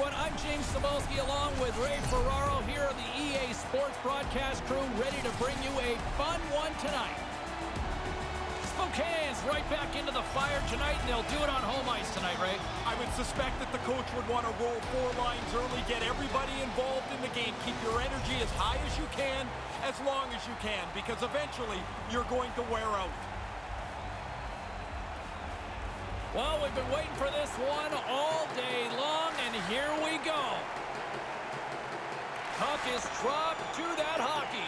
everyone. I'm James Cebulski along with Ray Ferraro here on the EA Sports broadcast crew, ready to bring you a fun one tonight. Spokane's right back into the fire tonight, and they'll do it on home ice tonight, Ray. I would suspect that the coach would want to roll 4 lines early, get everybody involved in the game, keep your energy as high as you can, as long as you can, because eventually you're going to wear out. Well, we've been waiting for this one all day long, and here we go. Puck is dropped to that hockey.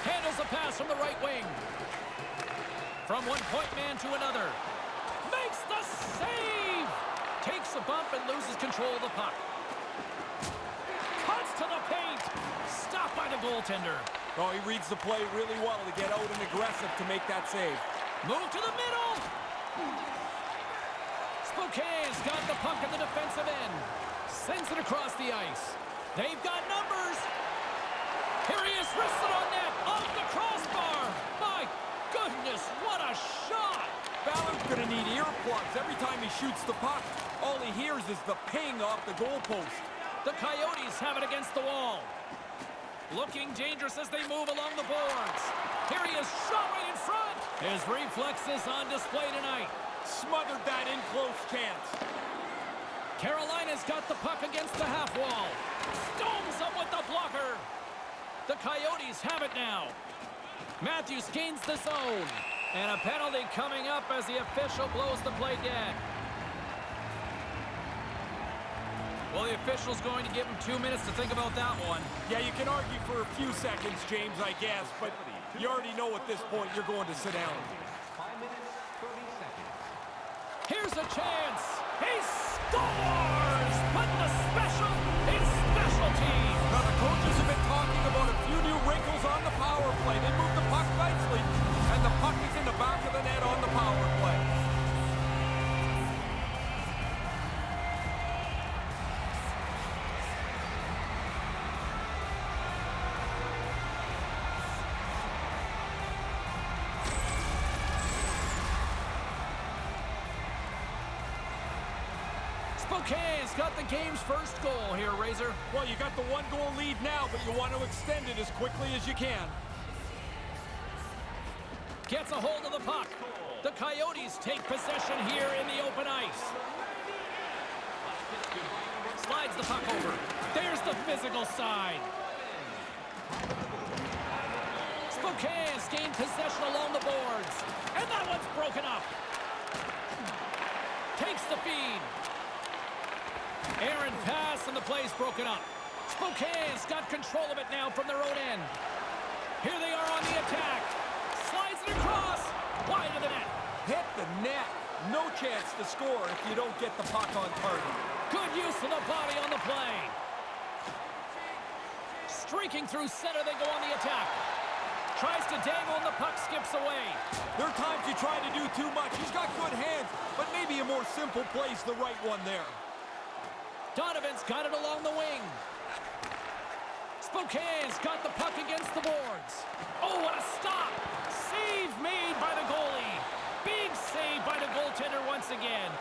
Handles the pass from the right wing. From one point man to another. Makes the save! Takes a bump and loses control of the puck. Cuts to the paint. Stopped by the goaltender. Oh, he reads the play really well to get out and aggressive to make that save. Move to the middle. Spokane's got the puck at the defensive end. Sends it across the ice. They've got numbers. Here he is, wristed on net. Off the crossbar. My goodness, what a shot. Ballard's going to need earplugs every time he shoots the puck. All he hears is the ping off the goalpost. The Coyotes have it against the wall. Looking dangerous as they move along the boards. Here he is, shot right in front. His reflexes on display tonight. Smothered that in-close chance. Carolina's got the puck against the half wall. Stones up with the blocker. The Coyotes have it now. Matthews gains the zone. And a penalty coming up as the official blows the play dead. Well, the official's going to give him 2 minutes to think about that one. Yeah, you can argue for a few seconds, James, I guess, but you already know at this point you're going to sit down. 5 minutes, 30 seconds. Here's a chance. He scores! Putting the special in special teams. Now, the coaches have been talking about a few new wrinkles on the power play. They moved the puck nicely, and the puck is in the back of the net on the power play. Spokane's got the game's first goal here, Razor. Well, you got the 1-goal lead now, but you want to extend it as quickly as you can. Gets a hold of the puck. The Coyotes take possession here in the open ice. Slides the puck over. There's the physical side. Spokane's gained possession along the boards. And that one's broken up. Takes the feed. Aaron pass and the play's broken up. Spokane's got control of it now from their own end. Here they are on the attack. Slides it across. Wide of the net. Hit the net. No chance to score if you don't get the puck on target. Good use of the body on the play. Streaking through center, they go on the attack. Tries to dangle and the puck skips away. There are times you try to do too much. He's got good hands, but maybe a more simple play's the right one there. Donovan's got it along the wing. Spokane's got the puck against the boards. Oh, what a stop! Save made by the goalie. Big save by the goaltender once again.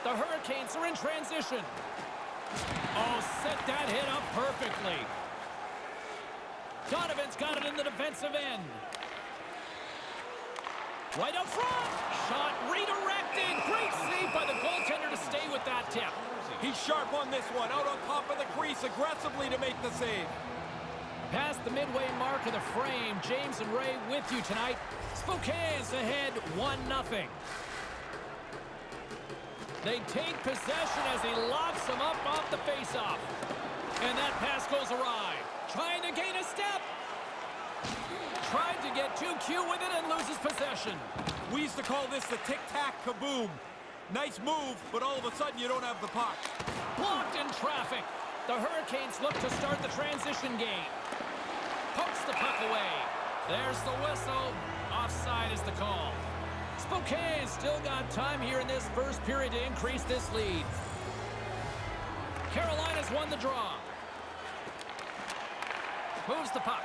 The Hurricanes are in transition. Oh, set that hit up perfectly. Donovan's got it in the defensive end. Right up front. Shot redirected. Great save by the goaltender to stay with that tip. He's sharp on this one. Out on top of the crease aggressively to make the save. Past the midway mark of the frame, James and Ray with you tonight. Spokane's ahead 1-0. They take possession as he locks him up off the faceoff. And that pass goes awry. Trying to gain a step. Tried to get too cute with it and loses possession. We used to call this the tic-tac kaboom. Nice move, but all of a sudden you don't have the puck. Blocked in traffic. The Hurricanes look to start the transition game. Pokes the puck away. There's the whistle. Offside is the call. Spokane still got time here in this first period to increase this lead. Carolina's won the draw. Moves the puck.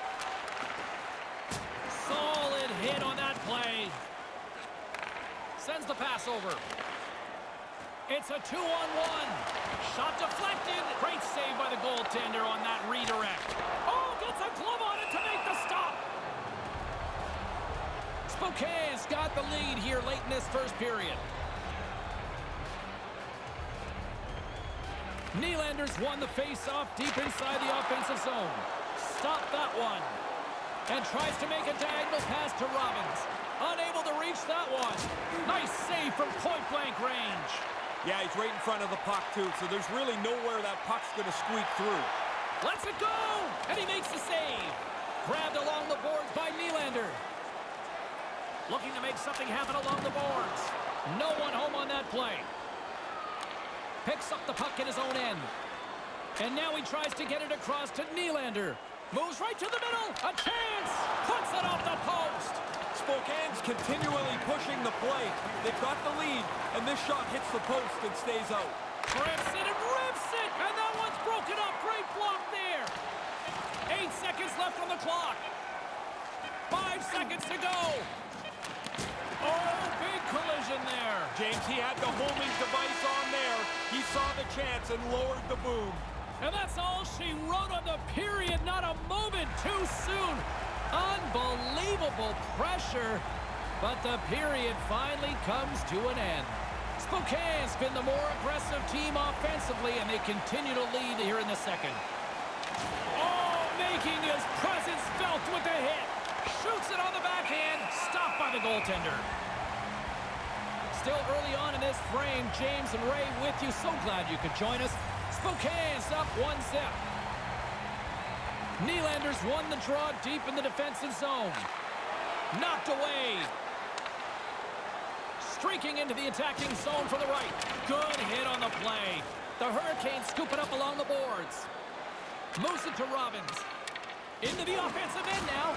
Solid hit on that play. Sends the pass over. It's a 2-on-1. Shot deflected. Great save by the goaltender on that redirect. Oh, gets a glove on it to make the stop. Spokane's got the lead here late in this first period. Nylander's won the face-off deep inside the offensive zone. Stop that one. And tries to make a diagonal pass to Robbins. Unable to reach that one. Nice save from point-blank range. Yeah, he's right in front of the puck, too, so there's really nowhere that puck's going to squeak through. Lets it go! And he makes the save. Grabbed along the boards by Nylander. Looking to make something happen along the boards. No one home on that play. Picks up the puck in his own end. And now he tries to get it across to Nylander. Moves right to the middle. A chance! Puts it off the post. Spokane's continually pushing the play. They've got the lead, and this shot hits the post and stays out. Grips it and rips it, and that one's broken up. Great block there. 8 seconds left on the clock. 5 seconds to go. Oh, big collision there. James, he had the homing device on there. He saw the chance and lowered the boom. And that's all she wrote on the period. Not a moment too soon. Unbelievable pressure. But the period finally comes to an end. Spokane's been the more aggressive team offensively, and they continue to lead here in the second. Oh, making his presence felt with the hit. Shoots it on the backhand. Stopped by the goaltender. Still early on in this frame, James and Ray with you. So glad you could join us. Spokane's up 1-0. Nylander's won the draw deep in the defensive zone. Knocked away. Streaking into the attacking zone for the right. Good hit on the play. The Hurricanes scoop it up along the boards. Moves it to Robbins. Into the offensive end now.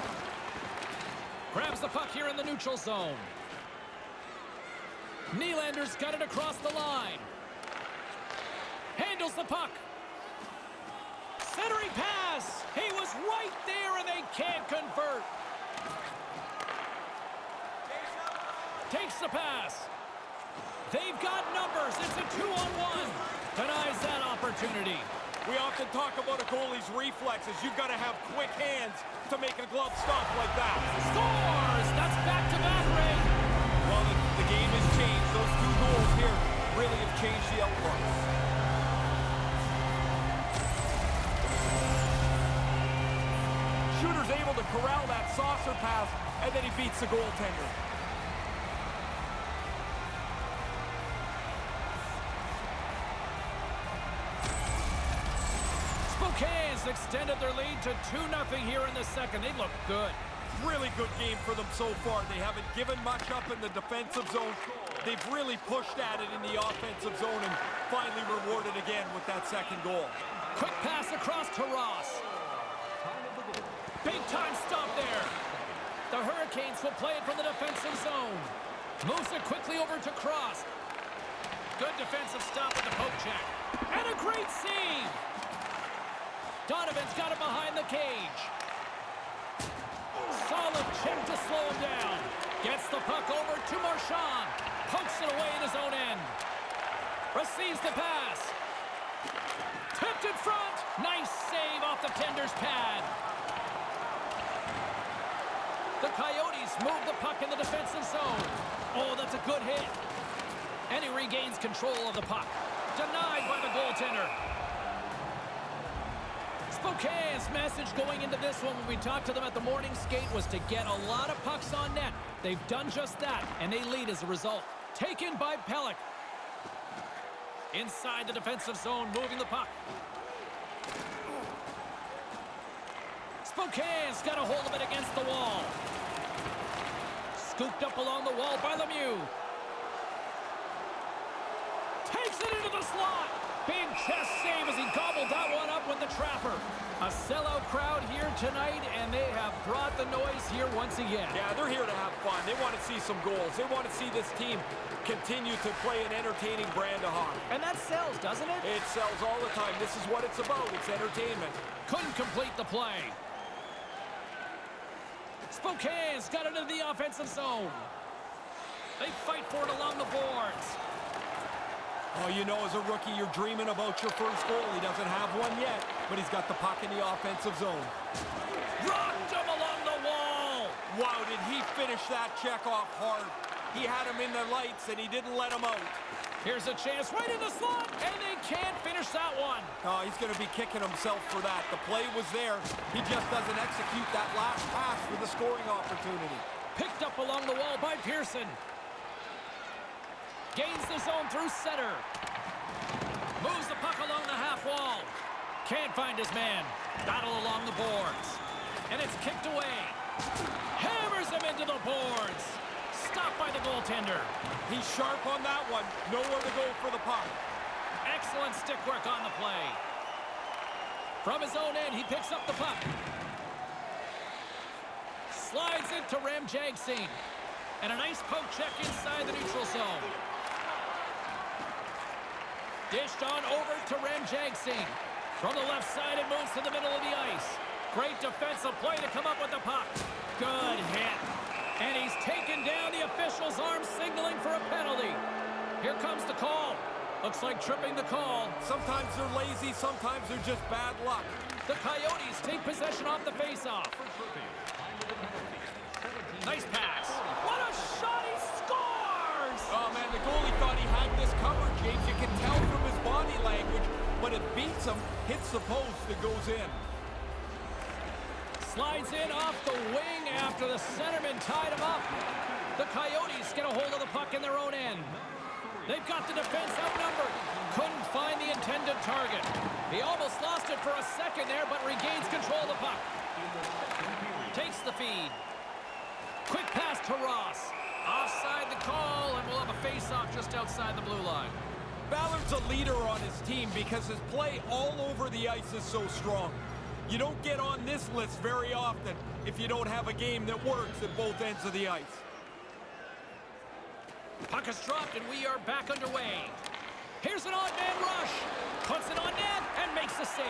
Grabs the puck here in the neutral zone. Nylander's got it across the line. Handles the puck. Centering pass. He was right there and they can't convert. Takes the pass. They've got numbers. It's a 2-on-1. Denies that opportunity. We often talk about a goalie's reflexes. You've got to have quick hands to make a glove stop like that. Scores! That's back-to-back, Ray. Well, the game has changed. Those two goals here really have changed the outlook. Shooter's able to corral that saucer pass, and then he beats the goaltender. Spokane's extended their lead to 2-0 here in the second. They look good. Really good game for them so far. They haven't given much up in the defensive zone. They've really pushed at it in the offensive zone and finally rewarded again with that second goal. Quick pass across to Ross. Big time stop there. The Hurricanes will play it from the defensive zone. Moves it quickly over to Cross. Good defensive stop with the poke check. And a great save. Donovan's got it behind the cage. Solid check to slow him down. Gets the puck over to Marchand. Pokes it away in his own end. Receives the pass. Tipped in front. Nice save off the tender's pad. The Coyotes move the puck in the defensive zone. Oh, that's a good hit. And he regains control of the puck. Denied by the goaltender. Spokane's message going into this one when we talked to them at the morning skate was to get a lot of pucks on net. They've done just that, and they lead as a result. Taken by Pelech. Inside the defensive zone, moving the puck. Spokane's got a hold of it against the wall. Scooped up along the wall by Lemieux. Takes it into the slot. Big chest save as he gobbled that one up with the trapper. A sellout crowd here tonight, and they have brought the noise here once again. Yeah, they're here to have fun. They want to see some goals. They want to see this team continue to play an entertaining brand of hockey. And that sells, doesn't it? It sells all the time. This is what it's about. It's entertainment. Couldn't complete the play. Spokane's got it into the offensive zone. They fight for it along the boards. Oh, you know, as a rookie, you're dreaming about your first goal. He doesn't have one yet, but he's got the puck in the offensive zone. Rocked him along the wall. Wow, did he finish that check off hard. He had him in the lights, and he didn't let him out. Here's a chance right in the slot, and they can't finish that one. Oh, he's going to be kicking himself for that. The play was there. He just doesn't execute that last pass for the scoring opportunity. Picked up along the wall by Pearson. Gains the zone through center. Moves the puck along the half wall. Can't find his man. Battle along the boards. And it's kicked away. Hammers him into the boards. Stopped by the goaltender. He's sharp on that one. Nowhere to go for the puck. Excellent stick work on the play. From his own end, he picks up the puck. Slides it to Ramjagsingh. And a nice poke check inside the neutral zone. Dished on over to Ramjagsingh. From the left side, it moves to the middle of the ice. Great defensive play to come up with the puck. Good hit. And he's taken down. The official's arm signaling for a penalty. Here comes the call. Looks like tripping the call. Sometimes they're lazy, sometimes they're just bad luck. The Coyotes take possession off the faceoff. Nice pass. What a shot! He scores! Oh, man, the goalie thought he had this covered, James. You can tell from his body language, but it beats him, hits the post, it goes in. Slides in off the wing after the centerman tied him up. The Coyotes get a hold of the puck in their own end. They've got the defense outnumbered. Couldn't find the intended target. He almost lost it for a second there, but regains control of the puck. Takes the feed. Quick pass to Ross. Offside the call, and we'll have a face-off just outside the blue line. Ballard's a leader on his team because his play all over the ice is so strong. You don't get on this list very often if you don't have a game that works at both ends of the ice. Puck is dropped, and we are back underway. Here's an odd man rush. Puts it on net and makes the save.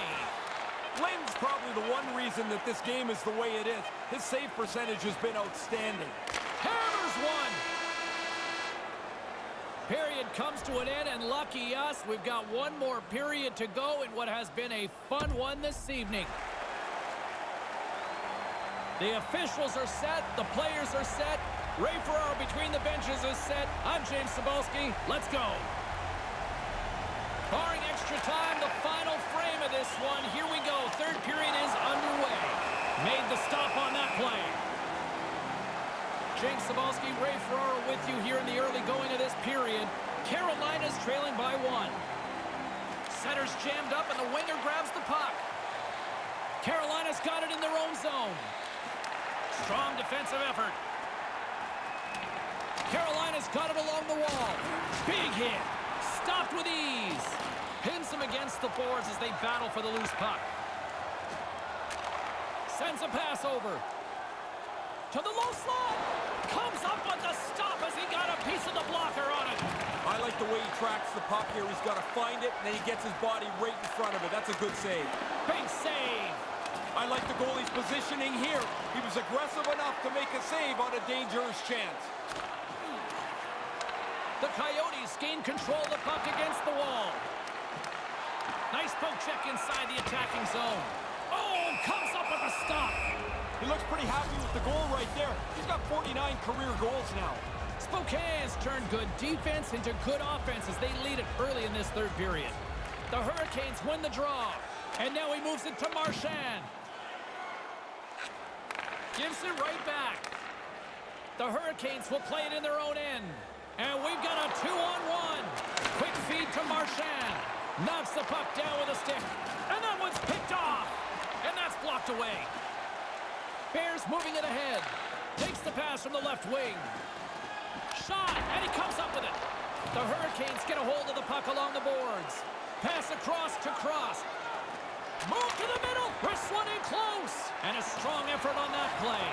Glen's probably the one reason that this game is the way it is. His save percentage has been outstanding. Hammers one. Period comes to an end, and lucky us, we've got one more period to go in what has been a fun one this evening. The officials are set. The players are set. Ray Ferraro between the benches is set. I'm James Cybulski. Let's go. Barring extra time, the final frame of this one. Here we go. Third period is underway. Made the stop on that play. James Cybulski, Ray Ferraro with you here in the early going of this period. Carolina's trailing by 1. Center's jammed up and the winger grabs the puck. Carolina's got it in their own zone. Strong defensive effort. Carolina's got it along the wall. Big hit. Stopped with ease. Pins him against the boards as they battle for the loose puck. Sends a pass over. To the low slot. Comes up with the stop as he got a piece of the blocker on it. I like the way he tracks the puck here. He's got to find it, and then he gets his body right in front of it. That's a good save. Big save. I like the goalie's positioning here. He was aggressive enough to make a save on a dangerous chance. The Coyotes gain control of the puck against the wall. Nice poke check inside the attacking zone. Oh, comes up with a stop. He looks pretty happy with the goal right there. He's got 49 career goals now. Spokane has turned good defense into good offense as they lead it early in this third period. The Hurricanes win the draw. And now he moves it to Marchand. Gives it right back. The Hurricanes will play it in their own end. And we've got a 2-on-1. Quick feed to Marchand. Knocks the puck down with a stick. And that one's picked off. And that's blocked away. Bears moving it ahead. Takes the pass from the left wing. Shot, and he comes up with it. The Hurricanes get a hold of the puck along the boards. Pass across to Cross. Move to the middle. Wrists one in close. And a strong effort on that play.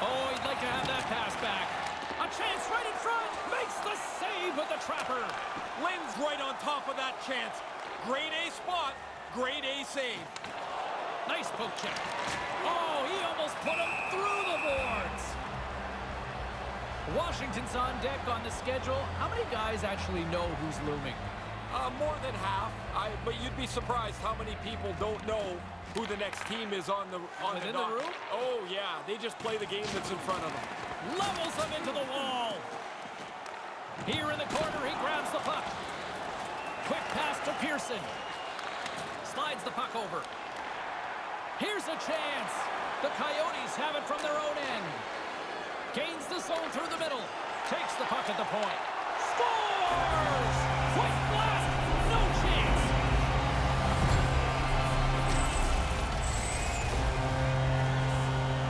Oh, he'd like to have that pass back. A chance right in front. Makes the save with the trapper. Glen's right on top of that chance. Grade A spot, grade A save. Nice poke check. Oh, he almost put him through the boards. Washington's on deck on the schedule. How many guys actually know who's looming? More than half. But you'd be surprised how many people don't know who the next team is on the Within the room? Oh yeah, they just play the game that's in front of them. Levels them into the wall. Here in the corner, he grabs the puck. Quick pass to Pearson. Slides the puck over. Here's a chance. The Coyotes have it from their own end. Gains the zone through the middle. Takes the puck at the point. Scores! Quick blast! No chance!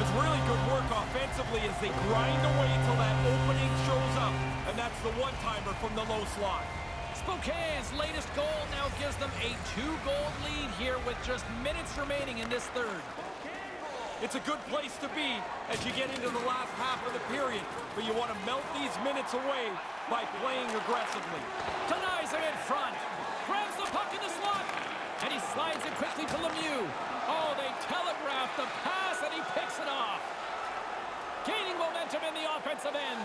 It's really good work offensively as they grind away till that opening shows up. And that's the one-timer from the low slot. Spokane's latest goal now gives them a 2-goal lead here with just minutes remaining in this third. It's a good place to be as you get into the last half of the period, but you want to melt these minutes away by playing aggressively. Denies him in front. Grabs the puck in the slot. And he slides it quickly to Lemieux. Oh, they telegraph the pass and he picks it off. Gaining momentum in the offensive end.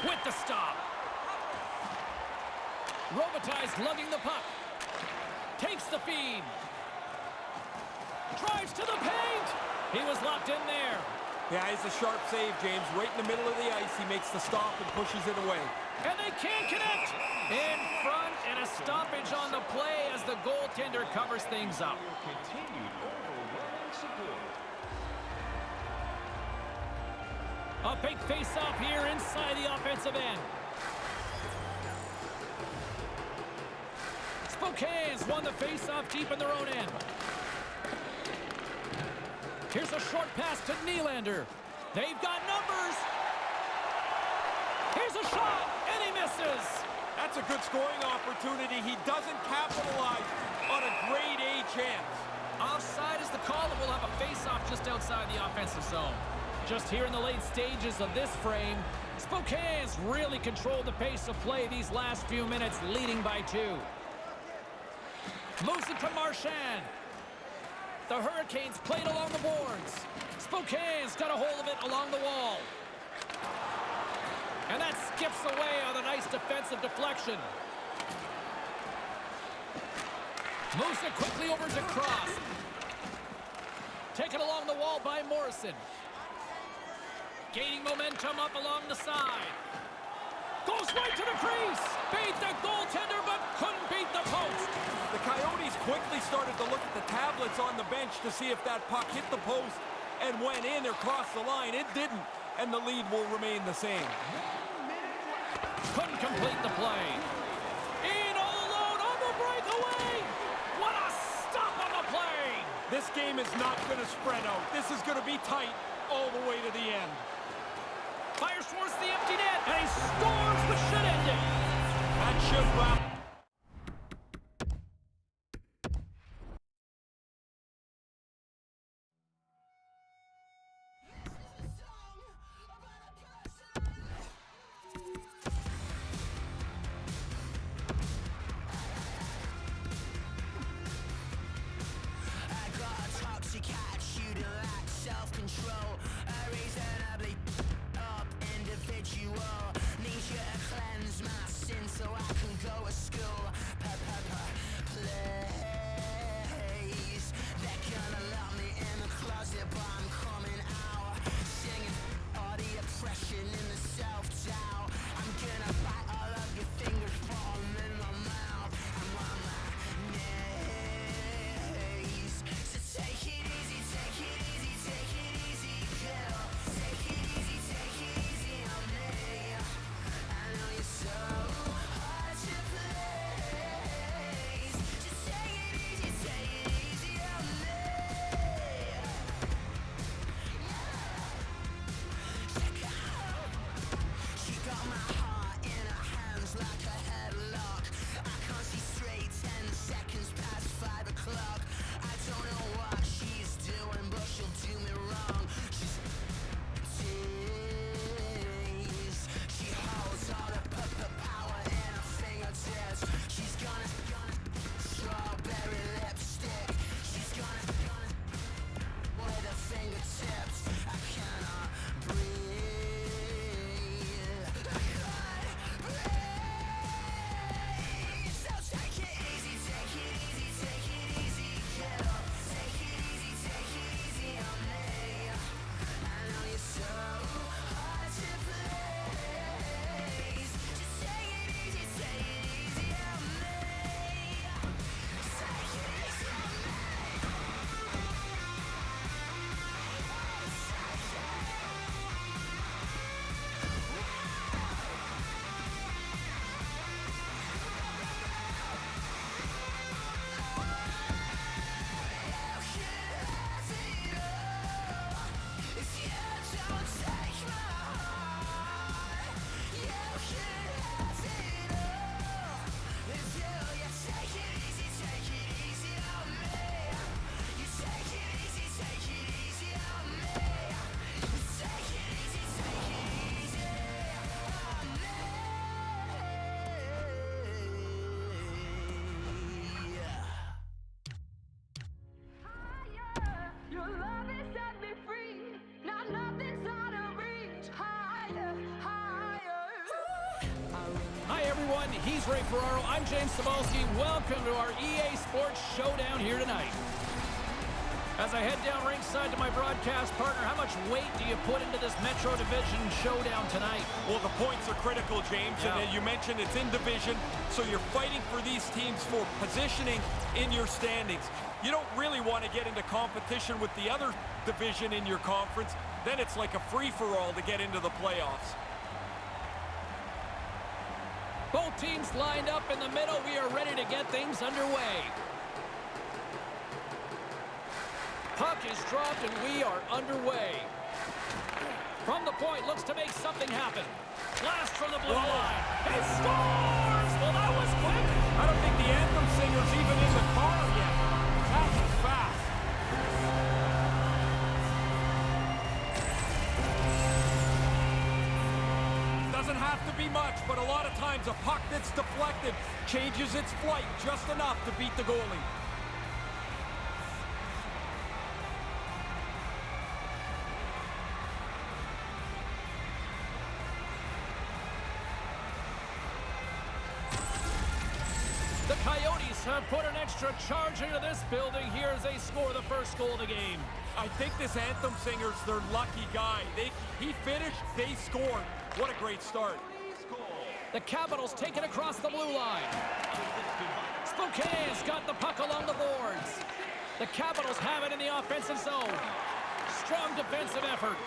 With the stop. Robitaille's lugging the puck. Takes the feed. Drives to the paint. He was locked in there. Yeah, it's a sharp save, James. Right in the middle of the ice, he makes the stop and pushes it away. And they can't connect. In front, and a stoppage on the play as the goaltender covers things up. Continued overwhelming support. A big face-off here inside the offensive end. Spokane's won the face-off deep in their own end. Here's a short pass to Nylander. They've got numbers. Here's a shot, and he misses. That's a good scoring opportunity. He doesn't capitalize on a grade A chance. Offside is the call, and we'll have a face-off just outside the offensive zone. Just here in the late stages of this frame, Spokane's really controlled the pace of play these last few minutes, leading by 2. Moves it to Marchand. The Hurricanes played along the boards. Spokane's got a hold of it along the wall. And that skips away on a nice defensive deflection. Moves it quickly over to Cross. Taken along the wall by Morrison. Gaining momentum up along the side. Goes right to the crease. Beat the goaltender, but couldn't beat the post. The Coyotes quickly started to look at the tablets on the bench to see if that puck hit the post and went in or crossed the line. It didn't, and the lead will remain the same. Couldn't complete the play. In all alone on the breakaway. What a stop on the play. This game is not going to spread out. This is going to be tight all the way to the end. Fires towards the empty net, and he scores, which should end it. That should wrap. Self-control, a reasonably up individual. Need you to cleanse my sin so I can go escape. everyone. He's Ray Ferraro. I'm James Cebulski. Welcome to our EA Sports Showdown here tonight. As I head down ringside to my broadcast partner, how much weight do you put into this Metro Division showdown tonight? Well, the points are critical, James, Yeah. and you mentioned it's in division, so you're fighting for these teams for positioning in your standings. You don't really want to get into competition with the other division in your conference. Then it's like a free-for-all to get into the playoffs. Both teams lined up in the middle. We are ready to get things underway. Puck is dropped and we are underway. From the point, looks to make something happen. Blast from the blue line. He scores! Well, that was quick. I don't think the anthem singer's even in the car yet. That was fast. Doesn't have to be much, but a lot of times a puck that's deflected changes its flight just enough to beat the goalie. The Coyotes have put an extra charge into this building here as they score the first goal of the game. I think this anthem singer's their lucky guy. He finished, they scored. What a great start. The Capitals take it across the blue line. Spokane's got the puck along the boards. The Capitals have it in the offensive zone. Strong defensive effort.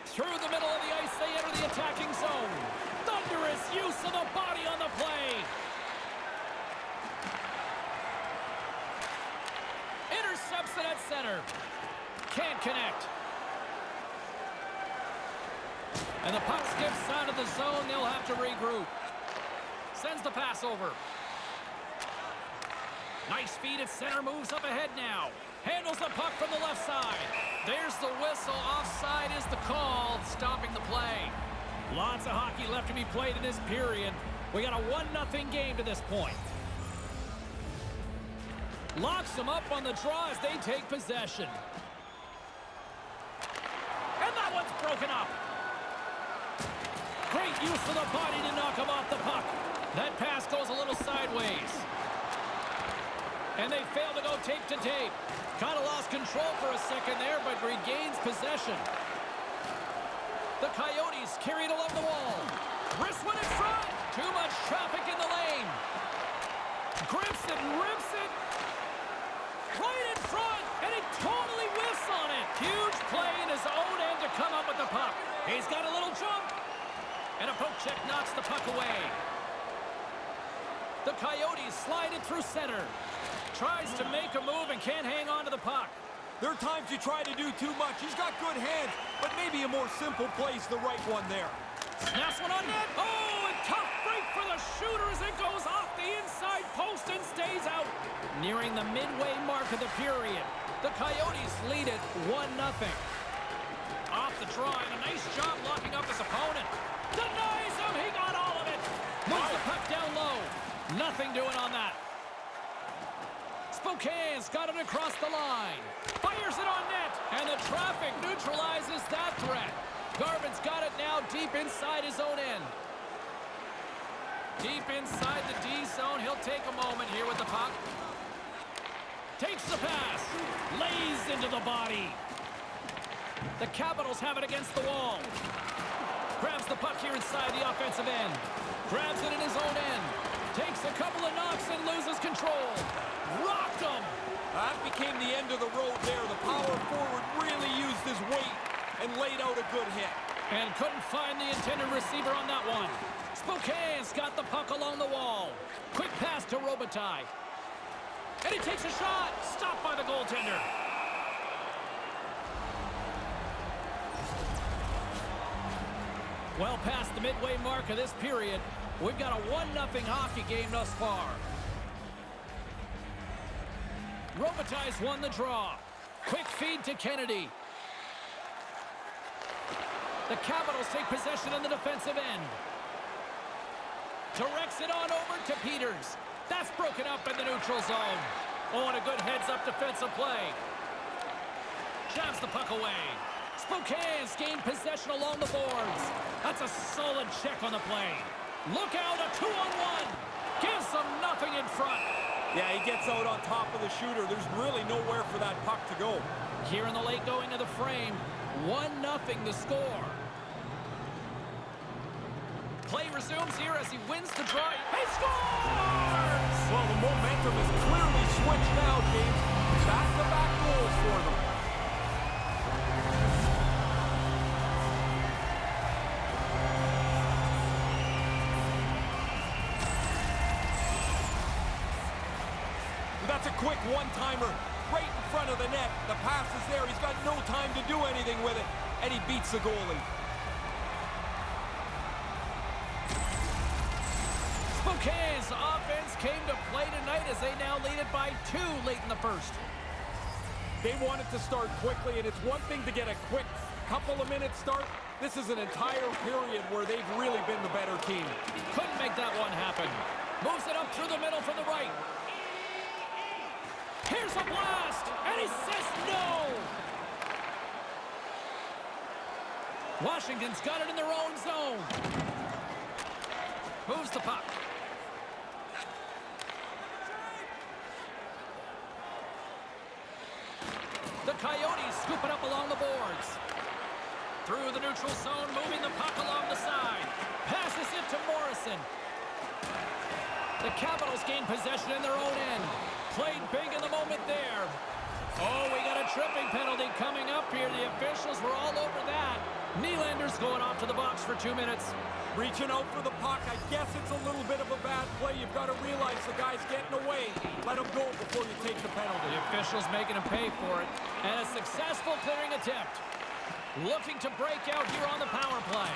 Through the middle of the ice, they enter the attacking zone. Thunderous use of the body on the play. Intercepts it at center. Can't connect. And the puck skips out of the zone. They'll have to regroup. Sends the pass over. Nice feed at center. Moves up ahead now. Handles the puck from the left side. There's the whistle. Offside is the call, stopping the play. Lots of hockey left to be played in this period. We got a 1-0 game to this point. Locks them up on the draw as they take possession. And that one's broken up. Great use of the body to knock him off the puck. That pass goes a little sideways. And they fail to go tape to tape. Kind of lost control for a second there, but regains possession. The Coyotes carry it along the wall. Wrist one in front. Too much traffic in the lane. Grips it and rips it. Right in front. And he totally whiffs on it. Huge play in his own end to come up with the puck. He's got a little jump. And a poke check knocks the puck away. The Coyotes slide it through center. Tries to make a move and can't hang on to the puck. There are times you try to do too much. He's got good hands, but maybe a more simple play's the right one there. Snaps one on net. Oh, and tough break for the shooter as it goes off the inside post and stays out. Nearing the midway mark of the period, the Coyotes lead it 1-0. Off the draw, and a nice job locking up his opponent. Denies him. He got all of it. Moves the puck down low. Nothing doing on that. Spokane's got it across the line. Fires it on net. And the traffic neutralizes that threat. Garvin's got it now deep inside his own end. Deep inside the D zone. He'll take a moment here with the puck. Takes the pass. Lays into the body. The Capitals have it against the wall. Grabs the puck here inside the offensive end. Grabs it in his own end. Takes a couple of knocks and loses control. Rocked him. That became the end of the road there. The power forward really used his weight and laid out a good hit. And couldn't find the intended receiver on that one. Spokane's got the puck along the wall. Quick pass to Robitaille. And he takes a shot. Stopped by the goaltender. Well past the midway mark of this period, we've got a 1-0 hockey game thus far. Robitaille's won the draw. Quick feed to Kennedy. The Capitals take possession in the defensive end. Directs it on over to Peters. That's broken up in the neutral zone. Oh, and a good heads-up defensive play. Jabs the puck away. Spokane's gained possession along the boards. That's a solid check on the play. Look out, a 2-on-1. Gives them nothing in front. Yeah, he gets out on top of the shooter. There's really nowhere for that puck to go. Here in the late going to the frame. 1-0 the score. Play resumes here as he wins the draw. He scores! Well, the momentum is clearly switched now, James. Back-to-back goals for them. That's a quick one-timer right in front of the net. The pass is there. He's got no time to do anything with it, and he beats the goalie. Spokane's offense came to play tonight as they now lead it by 2 late in the first. They want it to start quickly, and it's one thing to get a quick couple of minutes start. This is an entire period where they've really been the better team. Couldn't make that one happen. Moves it up through the middle from the right. Here's a blast, and he says no! Washington's got it in their own zone. Moves the puck. The Coyotes scoop it up along the boards. Through the neutral zone, moving the puck along the side. Passes it to Morrison. The Capitals gain possession in their own end. Played big in the moment there. Oh, we got a tripping penalty coming up here. The officials were all over that. Nylander's going off to the box for 2 minutes. Reaching out for the puck. I guess it's a little bit of a bad play. You've got to realize the guy's getting away. Let him go before you take the penalty. The officials making him pay for it. And a successful clearing attempt. Looking to break out here on the power play.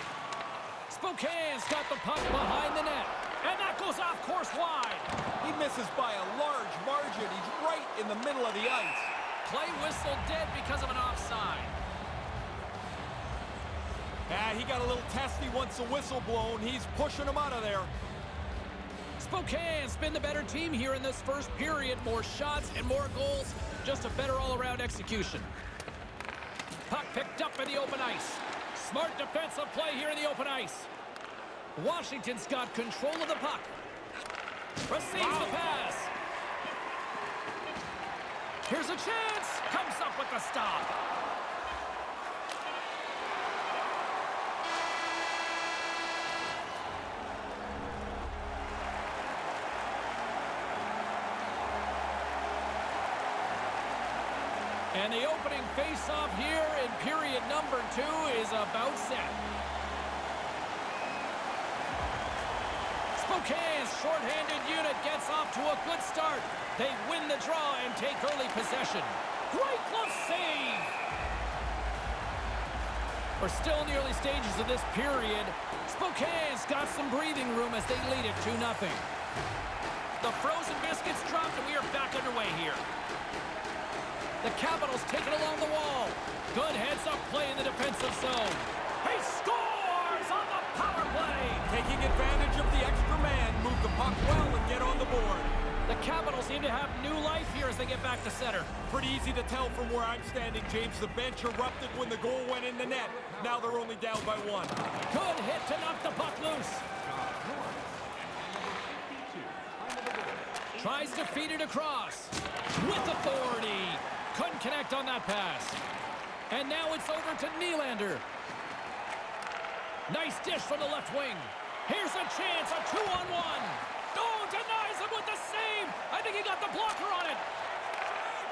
Spokane's got the puck behind the net. And that goes off course wide. He misses by a large margin. He's right in the middle of the ice. Play whistle dead because of an offside. Yeah, he got a little testy once the whistle blown. He's pushing him out of there. Spokane's been the better team here in this first period. More shots and more goals. Just a better all-around execution. Puck picked up in the open ice. Smart defensive play here in the open ice. Washington's got control of the puck. Receives the pass. Here's a chance. Comes up with the stop. And the opening face-off here in period number 2 is about set. Spokane's shorthanded unit gets off to a good start. They win the draw and take early possession. Great glove save! We're still in the early stages of this period. Spokane's got some breathing room as they lead it 2-0. The frozen biscuits dropped and we are back underway here. The Capitals take it along the wall. Good heads-up play in the defensive zone. He scores on the power play! Taking advantage of the extra man, move the puck well and get on the board. The Capitals seem to have new life here as they get back to center. Pretty easy to tell from where I'm standing, James. The bench erupted when the goal went in the net. Now they're only down by 1. Good hit to knock the puck loose. Tries to feed it across. With authority. Couldn't connect on that pass. And now it's over to Nylander. Nice dish from the left wing. Here's a chance, a 2-on-1. Oh, denies him with the save. I think he got the blocker on it.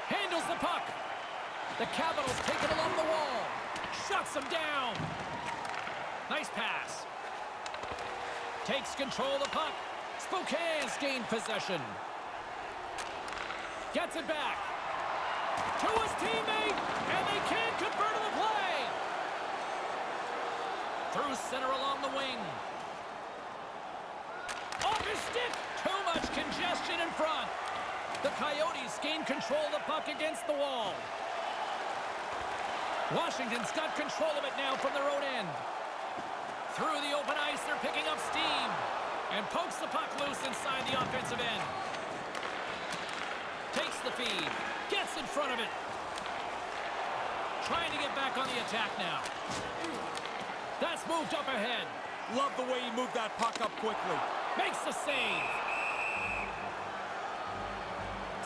Handles the puck. The Capitals take it along the wall. Shuts him down. Nice pass. Takes control of the puck. Spokane's gained possession. Gets it back. To his teammate, and they can't convert on the play. Through center along the wing. Off his stick. Too much congestion in front. The Coyotes gain control of the puck against the wall. Washington's got control of it now from their own end. Through the open ice, they're picking up steam. And pokes the puck loose inside the offensive end. Takes the feed. Gets in front of it. Trying to get back on the attack now. That's moved up ahead. Love the way he moved that puck up quickly. Makes the save.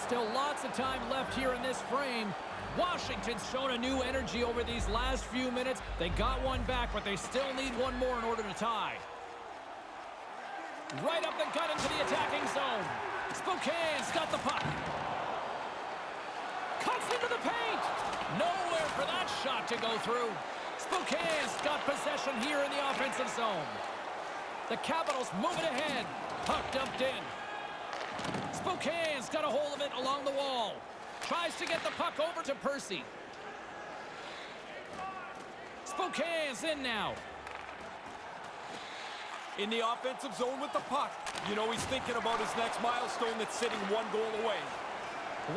Still lots of time left here in this frame. Washington's shown a new energy over these last few minutes. They got one back, but they still need one more in order to tie. Right up the gut into the attacking zone. Spokane's got the puck. Cuts into the paint. Nowhere for that shot to go through. Spokane's got possession here in the offensive zone. The Capitals moving ahead. Puck dumped in. Spokane's got a hold of it along the wall. Tries to get the puck over to Percy. Spokane's in now. In the offensive zone with the puck. You know he's thinking about his next milestone that's sitting one goal away.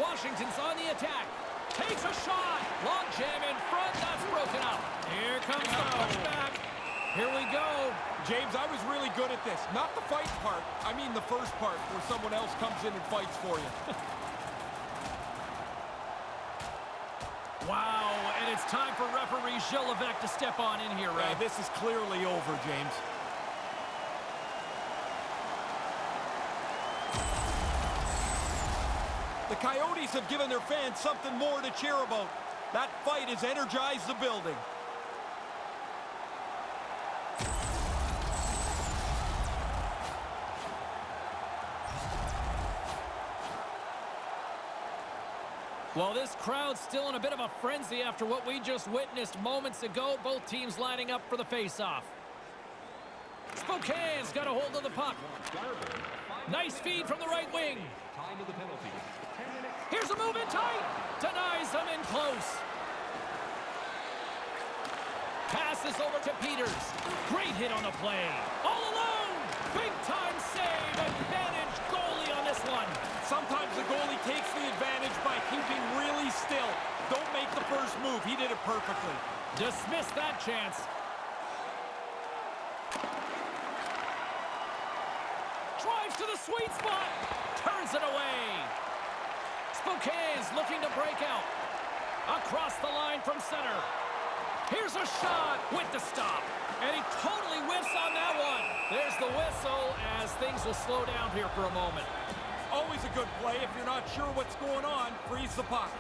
Washington's on the attack. Takes a shot. Long jam in front. That's broken up. Here comes the pushback. Here we go. James, I was really good at this. Not the fight part. I mean the first part where someone else comes in and fights for you. Wow, and it's time for referee Gilles Levesque to step on in here, Ray. Yeah, this is clearly over, James. The Coyotes have given their fans something more to cheer about. That fight has energized the building. Well, this crowd's still in a bit of a frenzy after what we just witnessed moments ago. Both teams lining up for the face-off. Spokane's got a hold of the puck. Nice feed from the right wing. Time of the penalty. 10 minutes. Here's a move in tight. Denies them in close. Passes over to Peters. Great hit on the play. All alone. Big-time save. Advantage goalie on this one. Sometimes the goalie takes the advantage by keeping really still. Don't make the first move. He did it perfectly. Dismiss that chance. Drives to the sweet spot. Turns it away. Spokane's looking to break out. Across the line from center. Here's a shot with the stop. And he totally whiffs on that one. There's the whistle as things will slow down here for a moment. Always a good play. If you're not sure what's going on, freeze the puck.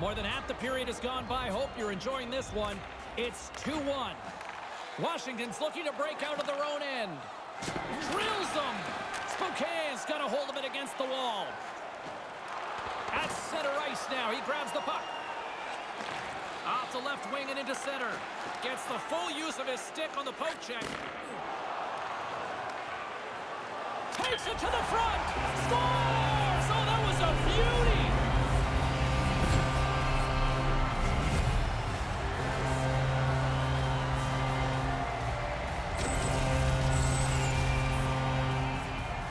More than half the period has gone by. Hope you're enjoying this one. It's 2-1. Washington's looking to break out of their own end. Drills them. Spokane's got a hold of it against the wall. At center ice now. He grabs the puck. Off the left wing and into center. Gets the full use of his stick on the poke check. Takes it to the front. Scores! Oh, that was a beauty.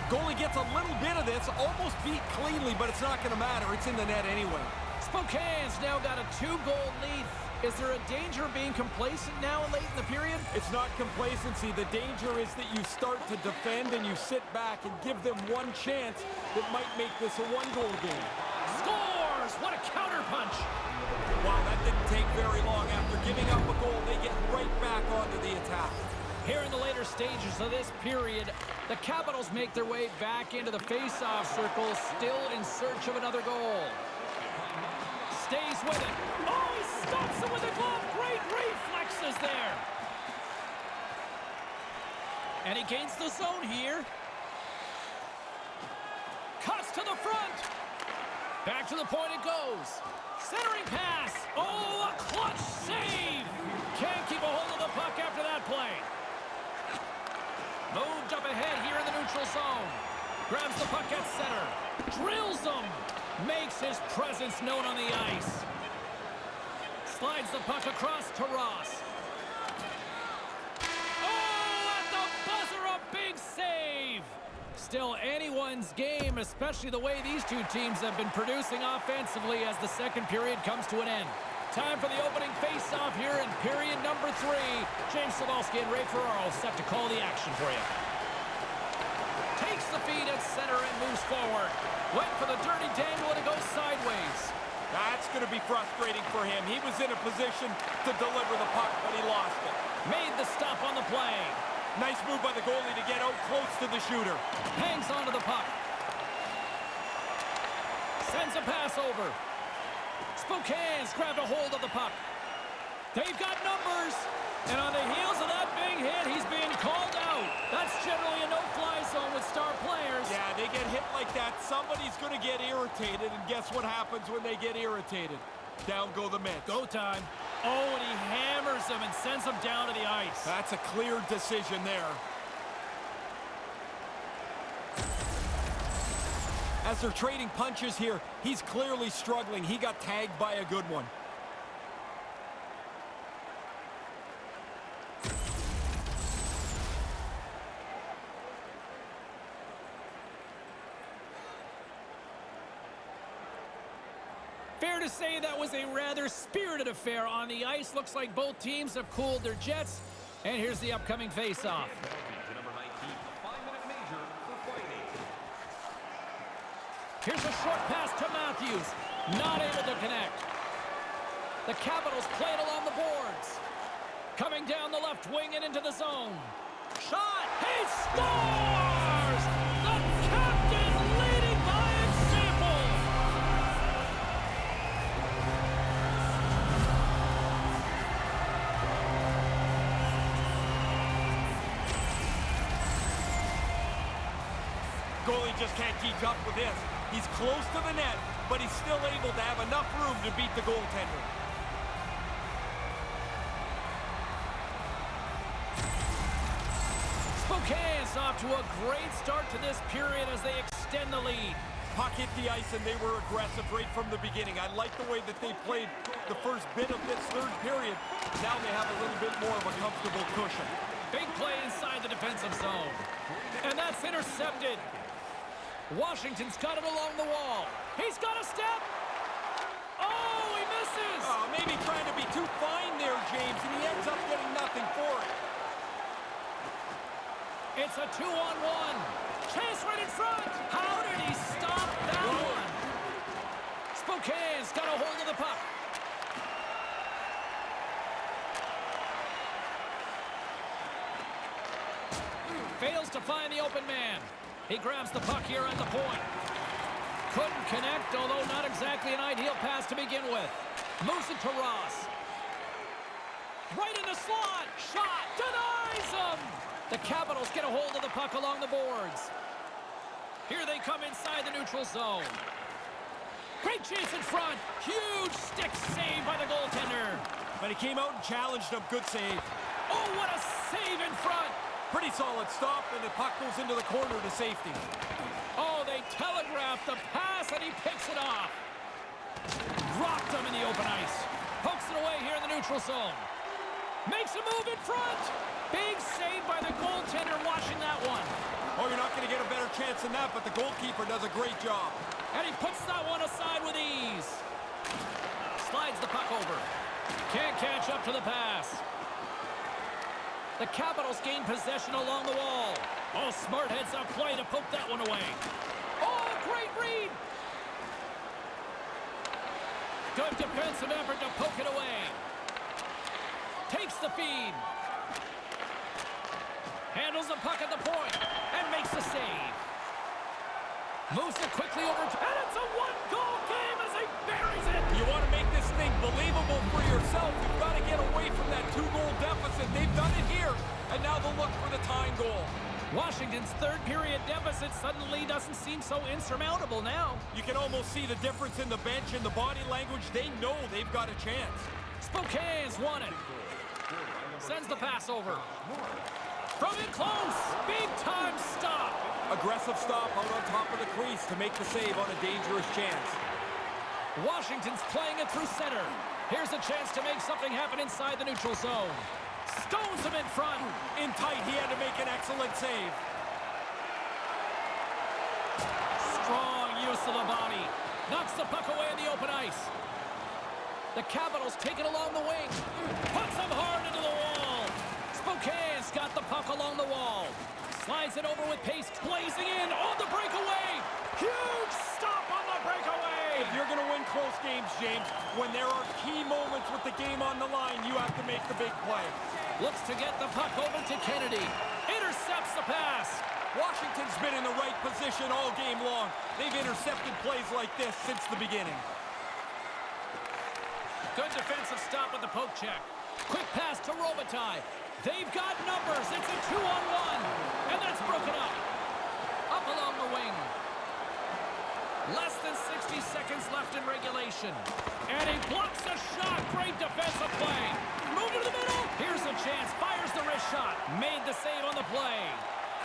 Goalie gets a little bit of this, almost beat cleanly, but it's not going to matter. It's in the net anyway. Spokane's now got a 2-goal lead. Is there a danger of being complacent now late in the period? It's not complacency. The danger is that you start to defend and you sit back and give them one chance that might make this a one-goal game. Scores! What a counterpunch! Wow, that didn't take very long. After giving up a goal, they get right back onto the attack. Here in the later stages of this period, the Capitals make their way back into the face-off circle, still in search of another goal. Stays with it. Oh, he stops it with a glove. Great reflexes there. And he gains the zone here. Cuts to the front. Back to the point it goes. Centering pass. Oh, a clutch save. Can't keep a hold of the puck after that play. Moved up ahead here in the neutral zone. Grabs the puck at center. Drills them. Makes his presence known on the ice. Slides the puck across to Ross. Oh, at the buzzer, a big save. Still anyone's game, especially the way these two teams have been producing offensively as the second period comes to an end. Time for the opening face-off here in period number 3. James Cybulski and Ray Ferraro set to call the action for you. Takes the feed at center and moves forward. Went for the dirty dangle and it goes sideways. That's going to be frustrating for him. He was in a position to deliver the puck, but he lost it. Made the stop on the play. Nice move by the goalie to get out close to the shooter. Hangs onto the puck. Sends a pass over. Spokane's grabbed a hold of the puck. They've got numbers. And on the heels of that big hit, he's being called out. That's generally a no-fly zone with star players. Yeah, they get hit like that, somebody's going to get irritated, and guess what happens when they get irritated? Down go the Mets. Go time. Oh, and he hammers him and sends him down to the ice. That's a clear decision there. As they're trading punches here, he's clearly struggling. He got tagged by a good one. Fair to say that was a rather spirited affair on the ice. Looks like both teams have cooled their jets. And here's the upcoming face-off. Penalty to number 19, a 5-minute major for fighting. Here's a short pass to Matthews. Not able to connect. The Capitals play it along the boards. Coming down the left wing and into the zone. Shot! He scores! The captain leading by example! Goalie just can't keep up with this. He's close to the net, but he's still able to have enough room to beat the goaltender. Spokane's off to a great start to this period as they extend the lead. Puck hit the ice and they were aggressive right from the beginning. I like the way that they played the first bit of this third period. Now they have a little bit more of a comfortable cushion. Big play inside the defensive zone. And that's intercepted. Washington's got it along the wall. He's got a step. Oh, he misses. Oh, maybe trying to be too fine there, James, and he ends up getting nothing for it. It's a 2-on-1. Chase right in front. How did he stop that one? Spokane's got a hold of the puck. Fails to find the open man. He grabs the puck here at the point. Couldn't connect, although not exactly an ideal pass to begin with. Moves it to Ross. Right in the slot. Shot. Denies him. The Capitals get a hold of the puck along the boards. Here they come inside the neutral zone. Great chase in front. Huge stick save by the goaltender. But he came out and challenged him. Good save. Oh, what a save in front. Pretty solid stop, and the puck goes into the corner to safety. Oh, they telegraphed the pass, and he picks it off. Dropped him in the open ice. Pokes it away here in the neutral zone. Makes a move in front. Big save by the goaltender watching that one. Oh, you're not going to get a better chance than that, but the goalkeeper does a great job. And he puts that one aside with ease. Slides the puck over. Can't catch up to the pass. The Capitals gain possession along the wall. Oh, smart heads-up play to poke that one away. Oh, great read. Good defensive effort to poke it away. Takes the feed. Handles the puck at the point and makes the save. Moves it quickly over, and it's a one-goal game as he buries it. You want to make this thing believable for yourself, you've got to get away from that two-goal deficit. They've done it here, and now they'll look for the tying goal. Washington's third period deficit suddenly doesn't seem so insurmountable now. You can almost see the difference in the bench and the body language. They know they've got a chance. Spokane's won it. Sends the pass over. From in close, big-time stop. Aggressive stop out on top of the crease to make the save on a dangerous chance. Washington's playing it through center. Here's a chance to make something happen inside the neutral zone. Stones him in front. In tight, he had to make an excellent save. Strong use of the body. Knocks the puck away in the open ice. The Capitals take it along the wing. Puts him hard into the wall. Spokane's got the puck along the wall. Slides it over with pace, blazing in on the breakaway. Huge stop on the breakaway. If you're going to win close games, James, when there are key moments with the game on the line, you have to make the big play. Looks to get the puck over to Kennedy. pass. Washington's been in the right position all game long. They've intercepted plays like this since the beginning. Good defensive stop with the poke check. Quick pass to Robitaille. They've got numbers. It's a 2-on-1. And that's broken up. Up along the wing. Less than 60 seconds left in regulation. And he blocks a shot. Great defensive play. Move to the middle. Here's a chance. Fires the wrist shot. Made the save on the play.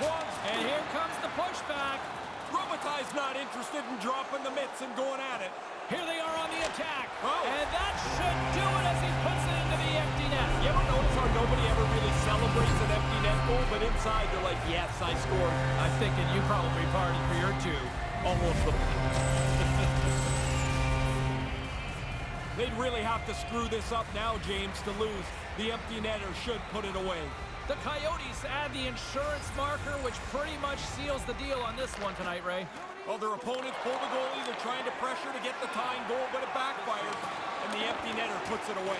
And here comes the pushback. Robitaille's not interested in dropping the mitts and going at it. Here they are on the attack. Oh. And that should do it as he puts it into the empty net. You ever notice how nobody ever really celebrates an empty net goal, but inside they're like, yes, I scored. I'm thinking you probably partied for your two. Almost the... They'd really have to screw this up now, James, to lose. The empty netter should put it away. The Coyotes add the insurance marker, which pretty much seals the deal on this one tonight, Ray. Well, their opponents pull the goalie. They're trying to pressure to get the tying goal, but it backfires, and the empty netter puts it away.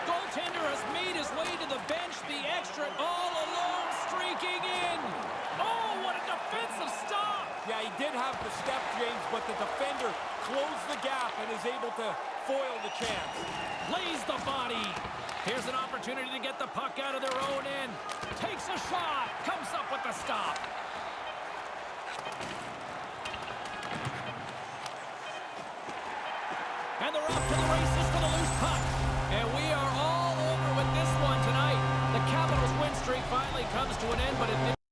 Goaltender has made his way to the bench. The extra all alone, streaking in. Oh, what a defensive stop! Yeah, he did have the step, James, but the defender closed the gap and is able to foil the chance. Lays the body. Here's an opportunity to get the puck out of their own end. Takes a shot. Comes up with the stop. And they're off to the races for the loose puck. And we are all over with this one tonight. The Capitals' win streak finally comes to an end, but it didn't.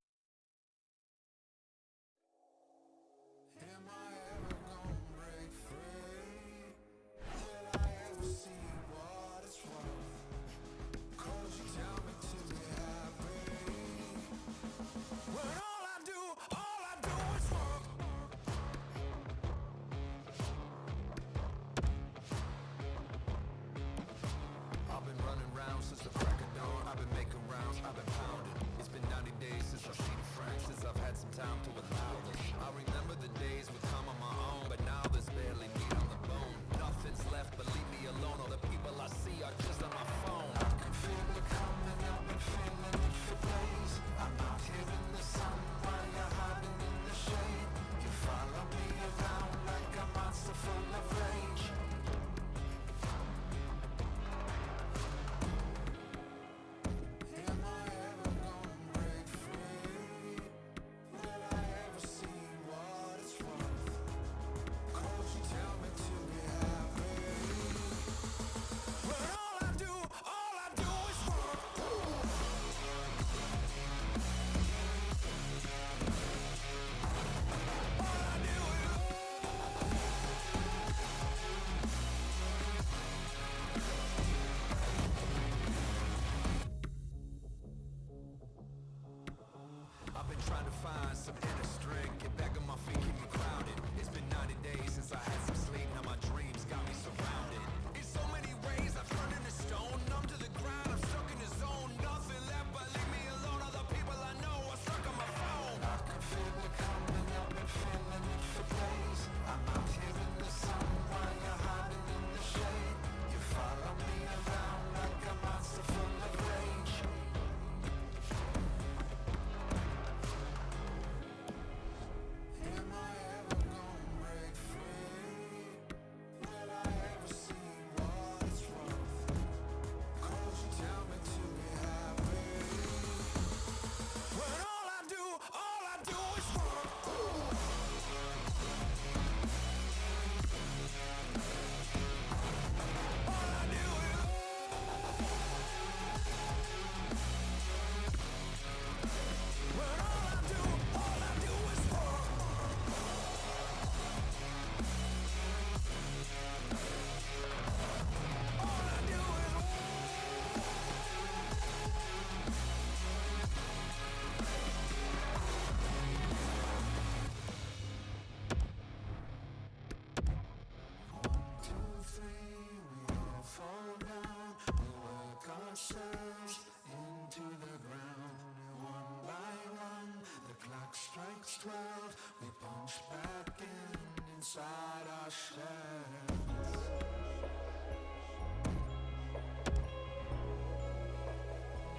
inside our shells.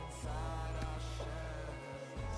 Inside our shells.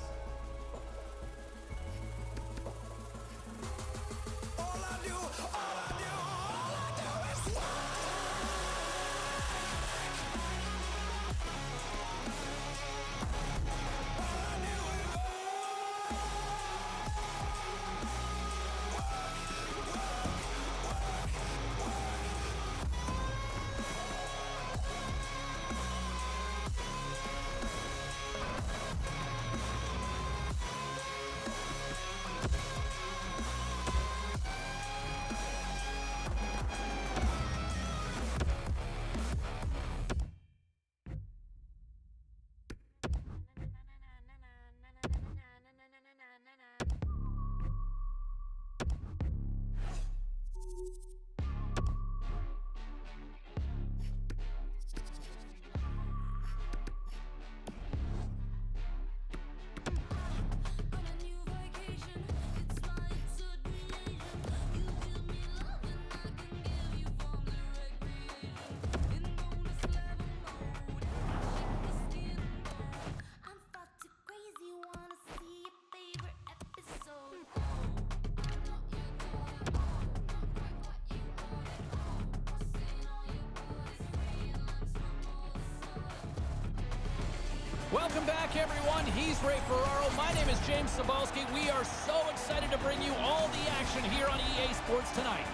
Welcome back, everyone. He's Ray Ferraro. My name is James Cybulski. We are so excited to bring you all the action here on EA Sports tonight.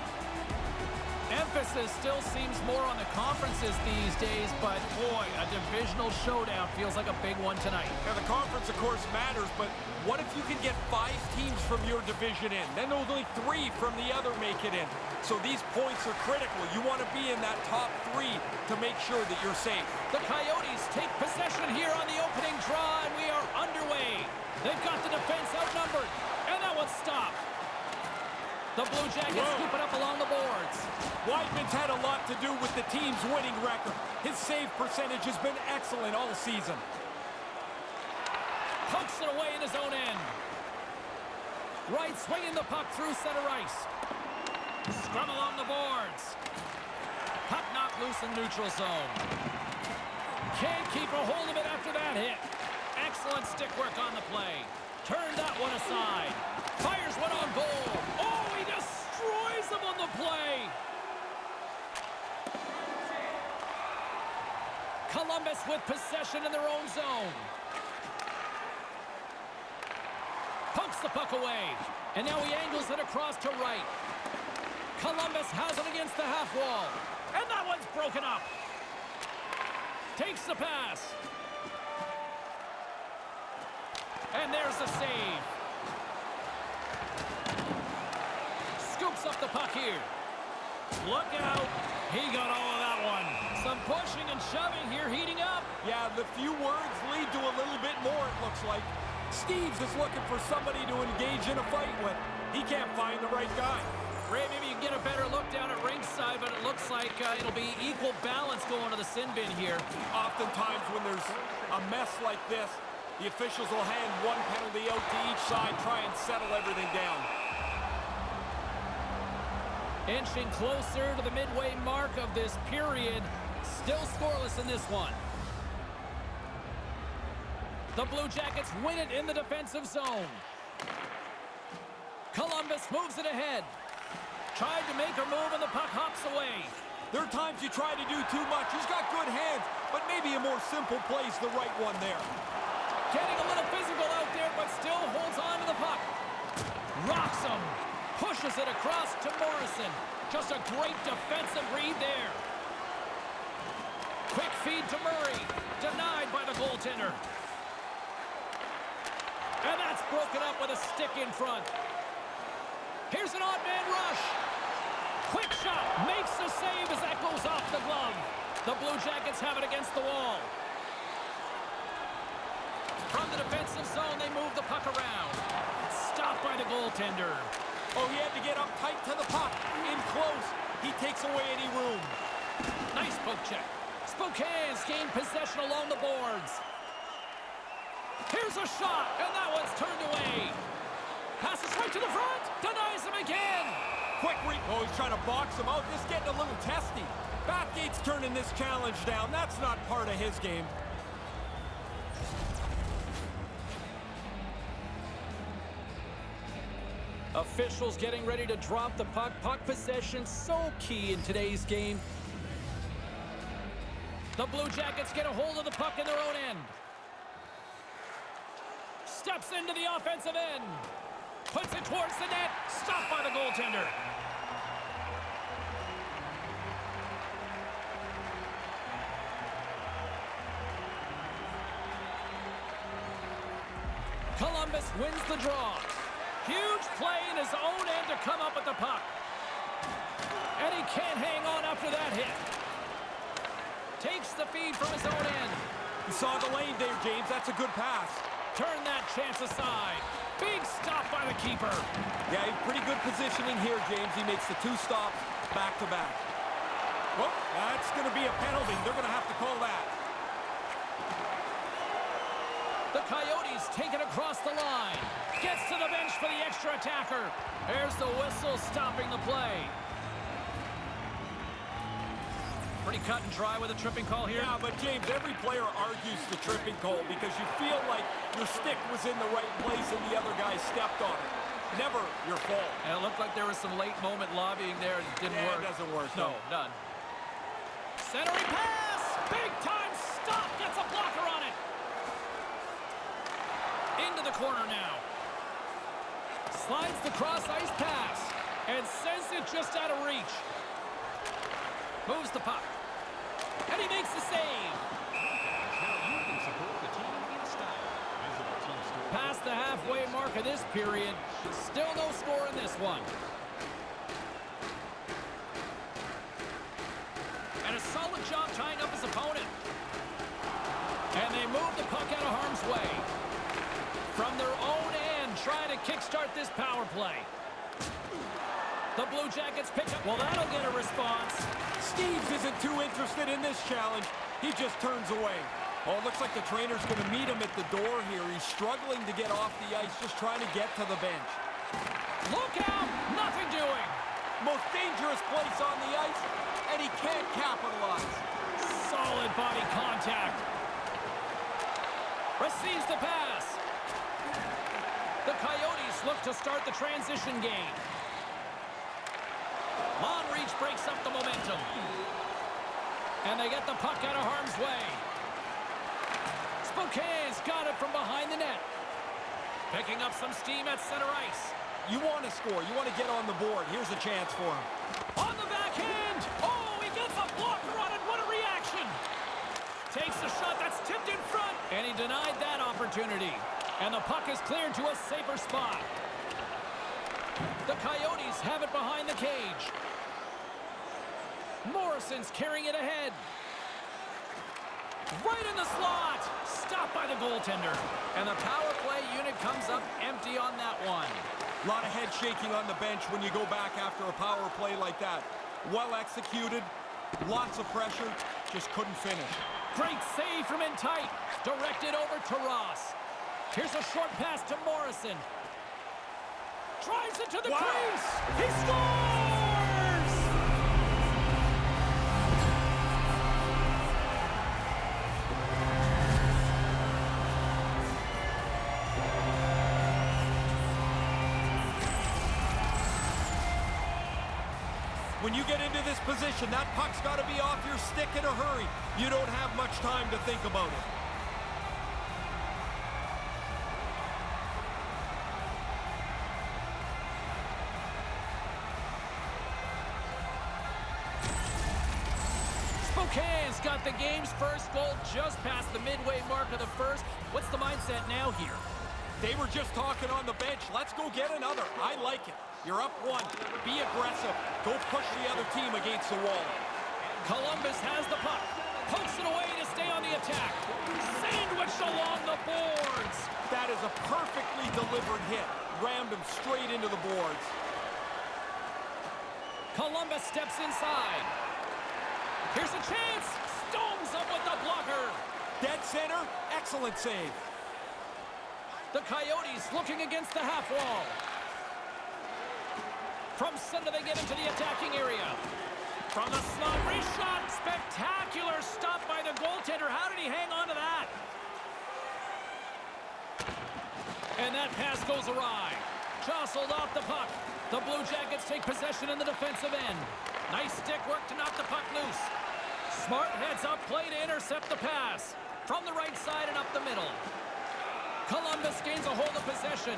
Emphasis still seems more on the conferences these days, but boy, a divisional showdown feels like a big one tonight. Now, the conference, of course, matters, but what if you can get 5 teams from your division in? Then only 3 from the other make it in. So these points are critical. You want to be in that top 3 to make sure that you're safe. The Coyotes take possession here on the opening draw, and we are underway. They've got the defense outnumbered, and that one's stopped. The Blue Jackets scoop it up along the boards. Weidman's had a lot to do with the team's winning record. His save percentage has been excellent all season. Pokes it away in his own end. Wright swinging the puck through center ice. Scrum along the boards. Puck knocked loose in neutral zone. Can't keep a hold of it after that hit. Excellent stick work on the play. Turned that one aside. Fires one on goal. Oh, he destroys them on the play. Columbus with possession in their own zone. Pumps the puck away. And now he angles it across to right. Columbus has it against the half wall. And that one's broken up. Takes the pass. And there's the save. Scoops up the puck here. Look out. He got all of that one. Some pushing and shoving here, heating up. Yeah, the few words lead to a little bit more, it looks like. Steves is looking for somebody to engage in a fight with. He can't find the right guy. Ray, maybe you can get a better look down at ringside, but it looks like it'll be equal balance going to the sin bin here. Oftentimes when there's a mess like this, the officials will hand one penalty out to each side, try and settle everything down. Inching closer to the midway mark of this period. Still scoreless in this one. The Blue Jackets win it in the defensive zone. Columbus moves it ahead. Tried to make a move and the puck hops away. There are times you try to do too much. He's got good hands, but maybe a more simple play's the right one there. Getting a little physical out there, but still holds on to the puck. Rocks him. Pushes it across to Morrison. Just a great defensive read there. Quick feed to Murray. Denied by the goaltender. And that's broken up with a stick in front. Here's an odd man rush. Quick shot. Makes the save as that goes off the glove. The Blue Jackets have it against the wall. From the defensive zone, they move the puck around. Stopped by the goaltender. Oh, he had to get up tight to the puck. In close, he takes away any room. Nice poke check. Spokane's gained possession along the boards. Here's a shot, and that one's turned away. Passes right to the front. Denies him again. Quick read. Oh, he's trying to box him out. This is getting a little testy. Bathgate's turning this challenge down. That's not part of his game. Officials getting ready to drop the puck. Puck possession so key in today's game. The Blue Jackets get a hold of the puck in their own end. Steps into the offensive end. Puts it towards the net. Stopped by the goaltender. Columbus wins the draw. Huge play in his own end to come up with the puck. And he can't hang on after that hit. Takes the feed from his own end. You saw the lane there, James. That's a good pass. Turn that chance aside. Big stop by the keeper. Yeah, pretty good positioning here, James. He makes the 2 stops back-to-back. Well, that's going to be a penalty. They're going to have to call that. The Coyotes take it across the line. Gets to the bench for the extra attacker. There's the whistle stopping the play. Pretty cut and dry with a tripping call here. Yeah, but James, every player argues the tripping call because you feel like your stick was in the right place and the other guy stepped on it. Never your fault. And it looked like there was some late moment lobbying there. It didn't work. It doesn't work. No, none. Centering pass! Big time stop! Gets a blocker on it! Into the corner now. Slides the cross-ice pass and sends it just out of reach. Moves the puck. And he makes the save. Now you can support the team in style. Visit our team store. Past the halfway mark of this period. Still no score in this one. And a solid job tying up his opponent. And they move the puck out of harm's way. From their own end, trying to kickstart this power play. The Blue Jackets pick up. Well, that'll get a response. Steves isn't too interested in this challenge. He just turns away. Oh, it looks like the trainer's going to meet him at the door here. He's struggling to get off the ice, just trying to get to the bench. Look out! Nothing doing. Most dangerous place on the ice, and he can't capitalize. Solid body contact. Receives the pass. The Coyotes look to start the transition game. Long reach breaks up the momentum. And they get the puck out of harm's way. Spokane's got it from behind the net. Picking up some steam at center ice. You want to score. You want to get on the board. Here's a chance for him. On the backhand. Oh, he gets a blocker on it. What a reaction. Takes the shot that's tipped in front. And he denied that opportunity. And the puck is cleared to a safer spot. The Coyotes have it behind the cage. Morrison's carrying it ahead. Right in the slot. Stopped by the goaltender. And the power play unit comes up empty on that one. A lot of head shaking on the bench when you go back after a power play like that. Well executed. Lots of pressure. Just couldn't finish. Great save from in tight. Directed over to Ross. Here's a short pass to Morrison. Drives it to the crease. He scores! When you get into this position, that puck's got to be off your stick in a hurry. You don't have much time to think about it. Spokane's got the game's first goal just past the midway mark of the first. What's the mindset now here? They were just talking on the bench. Let's go get another. I like it. You're up one. Be aggressive. Go push the other team against the wall. Columbus has the puck. Pokes it away to stay on the attack. Sandwiched along the boards. That is a perfectly delivered hit. Rammed him straight into the boards. Columbus steps inside. Here's a chance. Stones up with the blocker. Dead center. Excellent save. The Coyotes looking against the half wall. From center, they get into the attacking area. From the slot, reshot. Spectacular stop by the goaltender. How did he hang on to that? And that pass goes awry. Jostled off the puck. The Blue Jackets take possession in the defensive end. Nice stick work to knock the puck loose. Smart heads up play to intercept the pass. From the right side and up the middle. Columbus gains a hold of possession.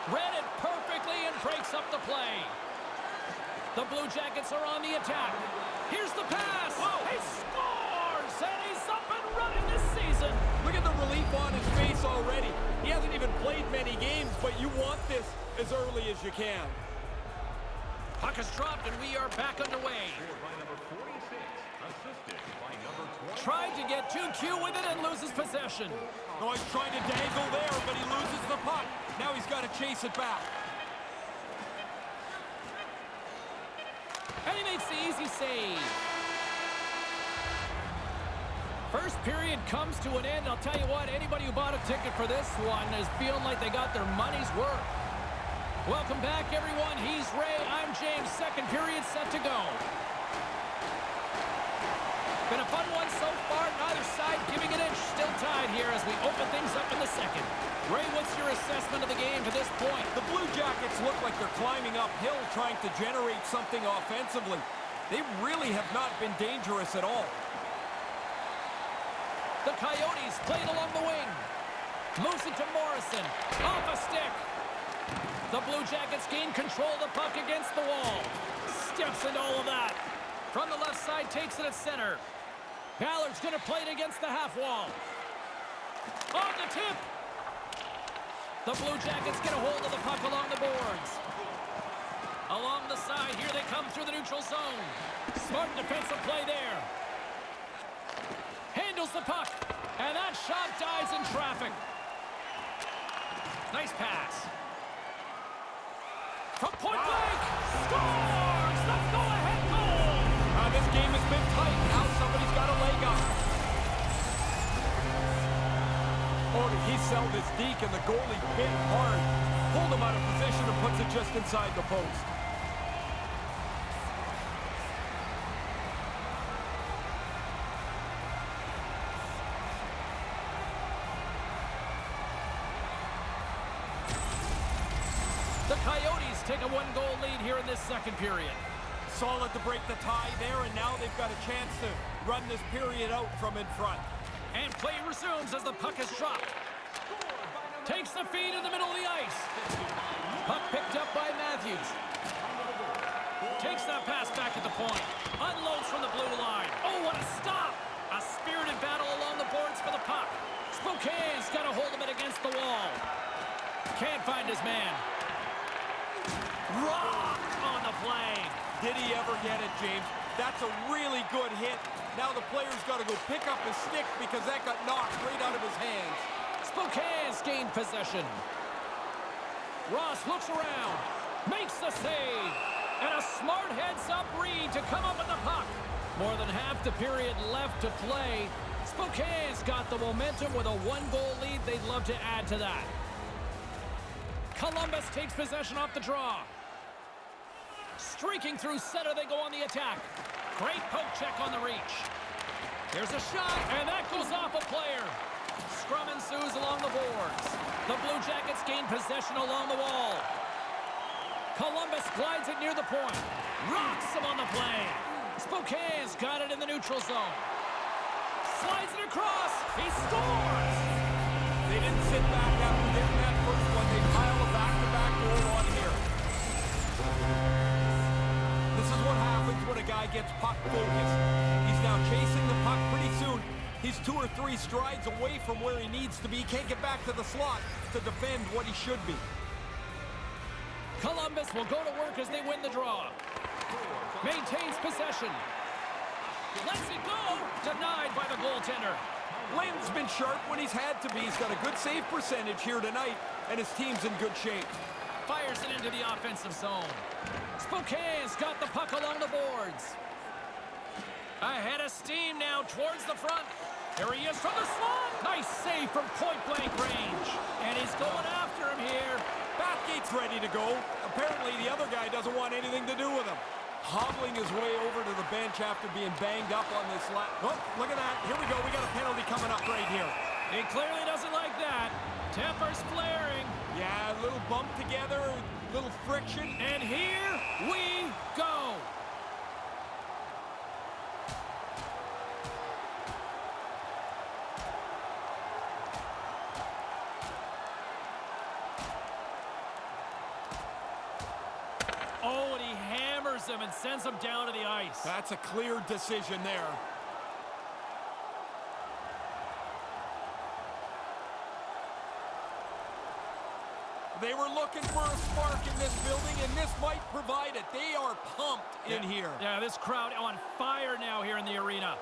Read it perfectly and breaks up the play. The Blue Jackets are on the attack. Here's the pass. Whoa. He scores, and he's up and running this season. Look at the relief on his face already. He hasn't even played many games, but you want this as early as you can. Puck is dropped, and we are back underway. Scored by number 46, assisted by number 20. Tried to get too cute with it and loses possession. No, he's trying to dangle there, but he loses the puck. Now he's got to chase it back. And he makes the easy save. First period comes to an end. I'll tell you what, anybody who bought a ticket for this one is feeling like they got their money's worth. Welcome back, everyone. He's Ray. I'm James. Second period set to go. Been a fun one so far. Neither side giving an inch. Still tied here as we open things up in the second. Ray, what's your assessment of the game to this point? The Blue Jackets look like they're climbing uphill trying to generate something offensively. They really have not been dangerous at all. The Coyotes played along the wing. Moves it to Morrison. Off a stick. The Blue Jackets gain control of the puck against the wall. Steps into all of that. From the left side, takes it at center. Ballard's going to play it against the half wall. On the tip. The Blue Jackets get a hold of the puck along the boards. Along the side, here they come through the neutral zone. Smart defensive play there. Handles the puck. And that shot dies in traffic. Nice pass. From point blank. Scores! The go-ahead goal! This game has been tight. Now somebody's got a leg up. Oh, he sold his deke, and the goalie hit hard. Pulled him out of position and puts it just inside the post. The Coyotes take a one-goal lead here in this second period. Solid to break the tie there, and now they've got a chance to run this period out from in front. And play resumes as the puck is dropped. Takes the feed in the middle of the ice. Puck picked up by Matthews. Takes that pass back at the point. Unloads from the blue line. Oh, what a stop! A spirited battle along the boards for the puck. Spokane's got a hold of it against the wall. Can't find his man. Rock on the play. Did he ever get it, James? That's a really good hit. Now the player's got to go pick up his stick because that got knocked right out of his hands. Spokane's gained possession. Ross looks around, makes the save, and a smart heads-up read to come up with the puck. More than half the period left to play. Spokane's got the momentum with a one-goal lead. They'd love to add to that. Columbus takes possession off the draw. Streaking through center, they go on the attack. Great poke check on the reach. There's a shot, and that goes off a player. Scrum ensues along the boards. The Blue Jackets gain possession along the wall. Columbus glides it near the point. Rocks him on the play. Spokane's got it in the neutral zone. Slides it across. He scores! They didn't sit back after getting that first one. They pile a back-to-back goal on here. This is what happens when a guy gets puck focused. He's now chasing the puck pretty soon. He's 2 or 3 strides away from where he needs to be. Can't get back to the slot to defend what he should be. Columbus will go to work as they win the draw. Maintains possession. Lets it go. Denied by the goaltender. Glen's been sharp when he's had to be. He's got a good save percentage here tonight, and his team's in good shape. Fires it into the offensive zone. Spokane's got the puck along the boards. Ahead of steam now towards the front. Here he is from the slot. Nice save from point-blank range. And he's going after him here. Bathgate's ready to go. Apparently the other guy doesn't want anything to do with him. Hobbling his way over to the bench after being banged up on this lap. Oh, look at that. Here we go. We got a penalty coming up right here. He clearly doesn't like that. Tempers flaring. Yeah, a little bump together, a little friction. And here we go. Oh, and he hammers him and sends him down to the ice. That's a clear decision there. They were looking for a spark in this building, and this might provide it. They are pumped in here. Yeah, this crowd on fire now here in the arena.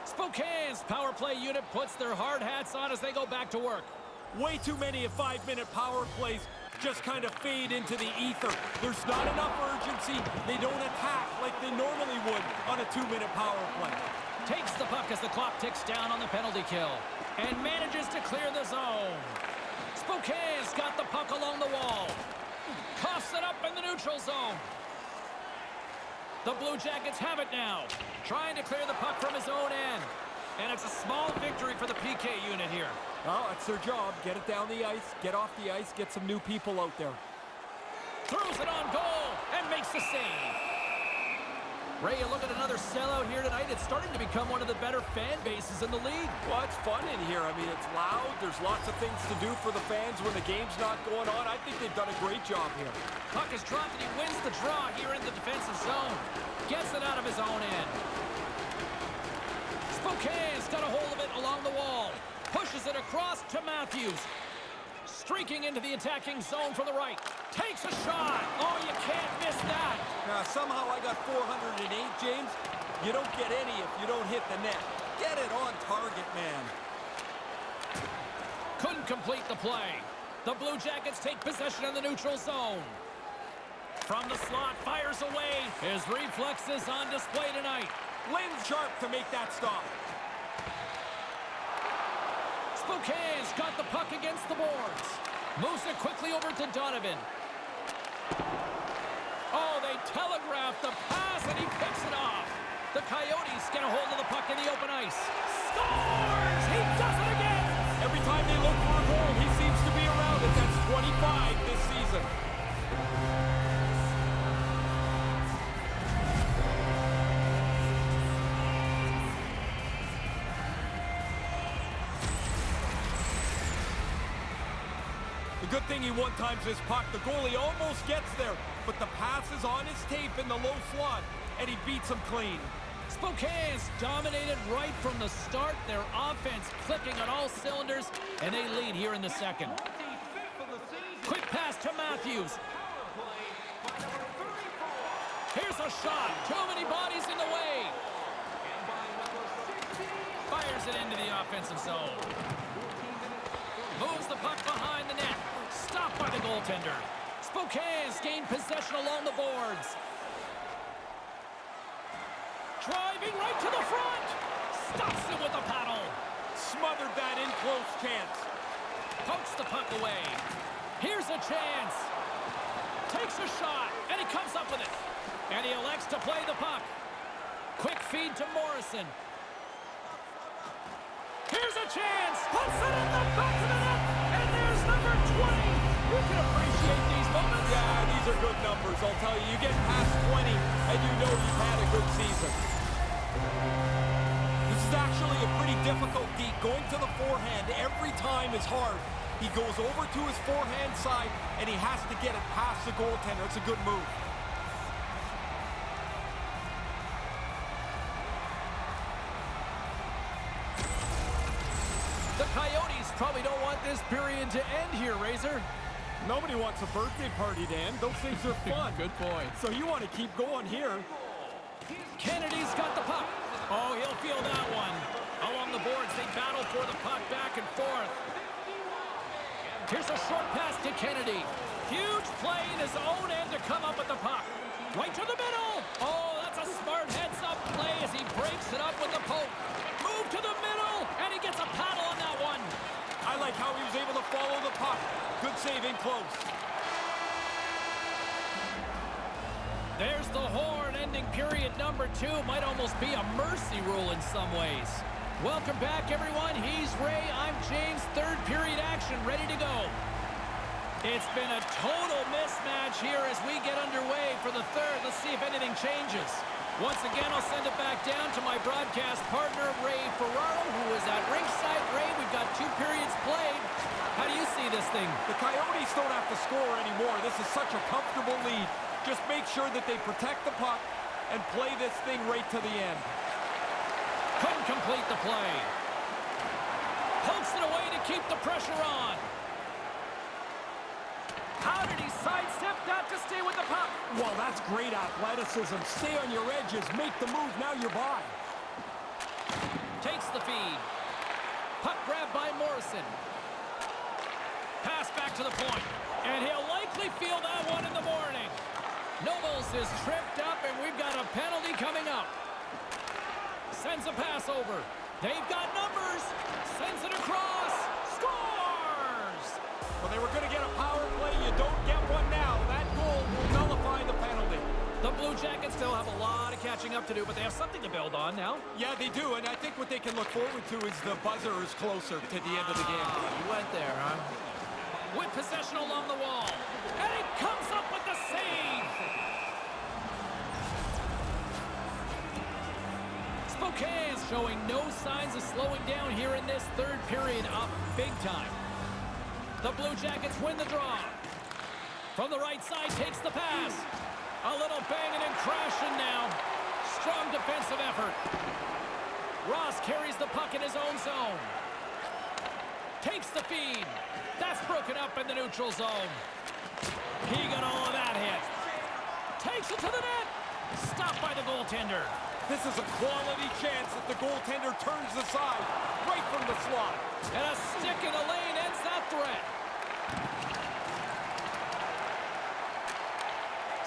Spokane's power play unit puts their hard hats on as they go back to work. Way too many of 5-minute power plays just kind of fade into the ether. There's not enough urgency. They don't attack like they normally would on a 2-minute power play. Takes the puck as the clock ticks down on the penalty kill and manages to clear the zone. Spokane's got the puck along the wall. Coughs it up in the neutral zone. The Blue Jackets have it now, trying to clear the puck from his own end. And it's a small victory for the PK unit here. Well, that's their job. Get it down the ice, get off the ice, get some new people out there. Throws it on goal and makes the save. Ray, you look at another sellout here tonight. It's starting to become one of the better fan bases in the league. Well, it's fun in here. I mean, it's loud. There's lots of things to do for the fans when the game's not going on. I think they've done a great job here. Puck is dropped and he wins the draw here in the defensive zone. Gets it out of his own end. Spokane's got a hold of it along the wall. Pushes it across to Matthews. Streaking into the attacking zone from the right. Takes a shot. Oh, you can't miss that. Now, somehow I got 408, James. You don't get any if you don't hit the net. Get it on target, man. Couldn't complete the play. The Blue Jackets take possession in the neutral zone. From the slot, fires away. His reflexes on display tonight. Glen's sharp to make that stop. Spokane's got the puck against the boards. Moves it quickly over to Donovan. Oh, they telegraphed the pass, and he picks it off. The Coyotes get a hold of the puck in the open ice. Scores! He does it again! Every time they look for a goal, he seems to be around it. That's 25 this season. The good thing he one-times his puck. The goalie almost gets there, but the pass is on his tape in the low slot, and he beats him clean. Spokane's dominated right from the start. Their offense clicking on all cylinders, and they lead here in the second. Quick pass to Matthews. Here's a shot. Too many bodies in the way. Fires it into the offensive zone. Moves the puck behind the net. Stopped by the goaltender. Spokane's gained possession along the boards. Driving right to the front. Stops it with a paddle. Smothered that in close chance. Pokes the puck away. Here's a chance. Takes a shot, and he comes up with it. And he elects to play the puck. Quick feed to Morrison. Here's a chance. Puts it in the back of the net. And there's number 20. You can appreciate these moments. Yeah, these are good numbers, I'll tell you. You get past 20, and you know you've had a good season. This is actually a pretty difficult deep. Going to the forehand every time is hard. He goes over to his forehand side, and he has to get it past the goaltender. It's a good move. The Coyotes probably don't want this period to end here, Razor. Nobody wants a birthday party, Dan. Those things are fun. Good point. So you want to keep going here. Kennedy's got the puck. Oh, he'll feel that one. Along the boards, they battle for the puck back and forth. Here's a short pass to Kennedy. Huge play in his own end to come up with the puck. Right to the middle. Oh, that's a smart heads-up play as he breaks it up with the poke. Move to the middle, and he gets a paddle on that one. I like how he was able to follow the puck. Good save in close. There's the horn ending period number 2. Might almost be a mercy rule in some ways. Welcome back, everyone. He's Ray. I'm James. Third period action ready to go. It's been a total mismatch here as we get underway for the third. Let's see if anything changes. Once again, I'll send it back down to my broadcast partner, Ray Ferraro, who is at ringside. Ray, we've got 2 periods played. How do you see this thing? The Coyotes don't have to score anymore. This is such a comfortable lead. Just make sure that they protect the puck and play this thing right to the end. Couldn't complete the play. Pokes it away to keep the pressure on. How did he sidestep that to stay with the puck? Well, that's great athleticism. Stay on your edges. Make the move. Now you're by. Takes the feed. Puck grab by Morrison. Pass back to the point. And he'll likely feel that one in the morning. Nobles is tripped up, and we've got a penalty coming up. Sends a pass over. They've got numbers. Sends it across. Scores! Well, they were going to get a power play. You don't get one now. That goal will nullify the penalty. The Blue Jackets still have a lot of catching up to do, but they have something to build on now. Yeah, they do, and I think what they can look forward to is the buzzer is closer to the end of the game. You went there, huh? With possession along the wall. And he comes up with the save! Spokane showing no signs of slowing down here in this third period, up big time. The Blue Jackets win the draw. From the right side, takes the pass. A little banging and crashing now. Strong defensive effort. Ross carries the puck in his own zone. Takes the feed. That's broken up in the neutral zone. He got all of that hit. Takes it to the net. Stopped by the goaltender. This is a quality chance that the goaltender turns aside right from the slot. And a stick in the lane ends that threat.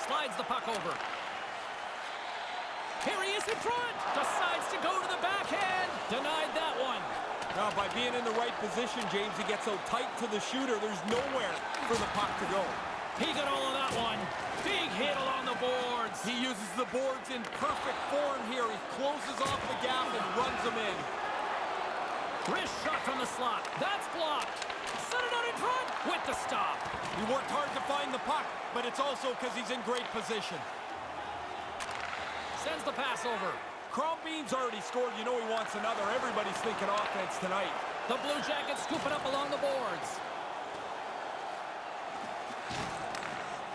Slides the puck over. Here he is in front. Decides to go to the backhand. Denied that one. Now, by being in the right position, James, he gets so tight to the shooter, there's nowhere for the puck to go. He got all of that one. Big hit along the boards. He uses the boards in perfect form here. He closes off the gap and runs them in. Wrist shot from the slot. That's blocked. Set it out in front with the stop. He worked hard to find the puck, but it's also because he's in great position. Sends the pass over. Crombean's already scored. You know he wants another. Everybody's thinking offense tonight. The Blue Jackets scoop it up along the boards.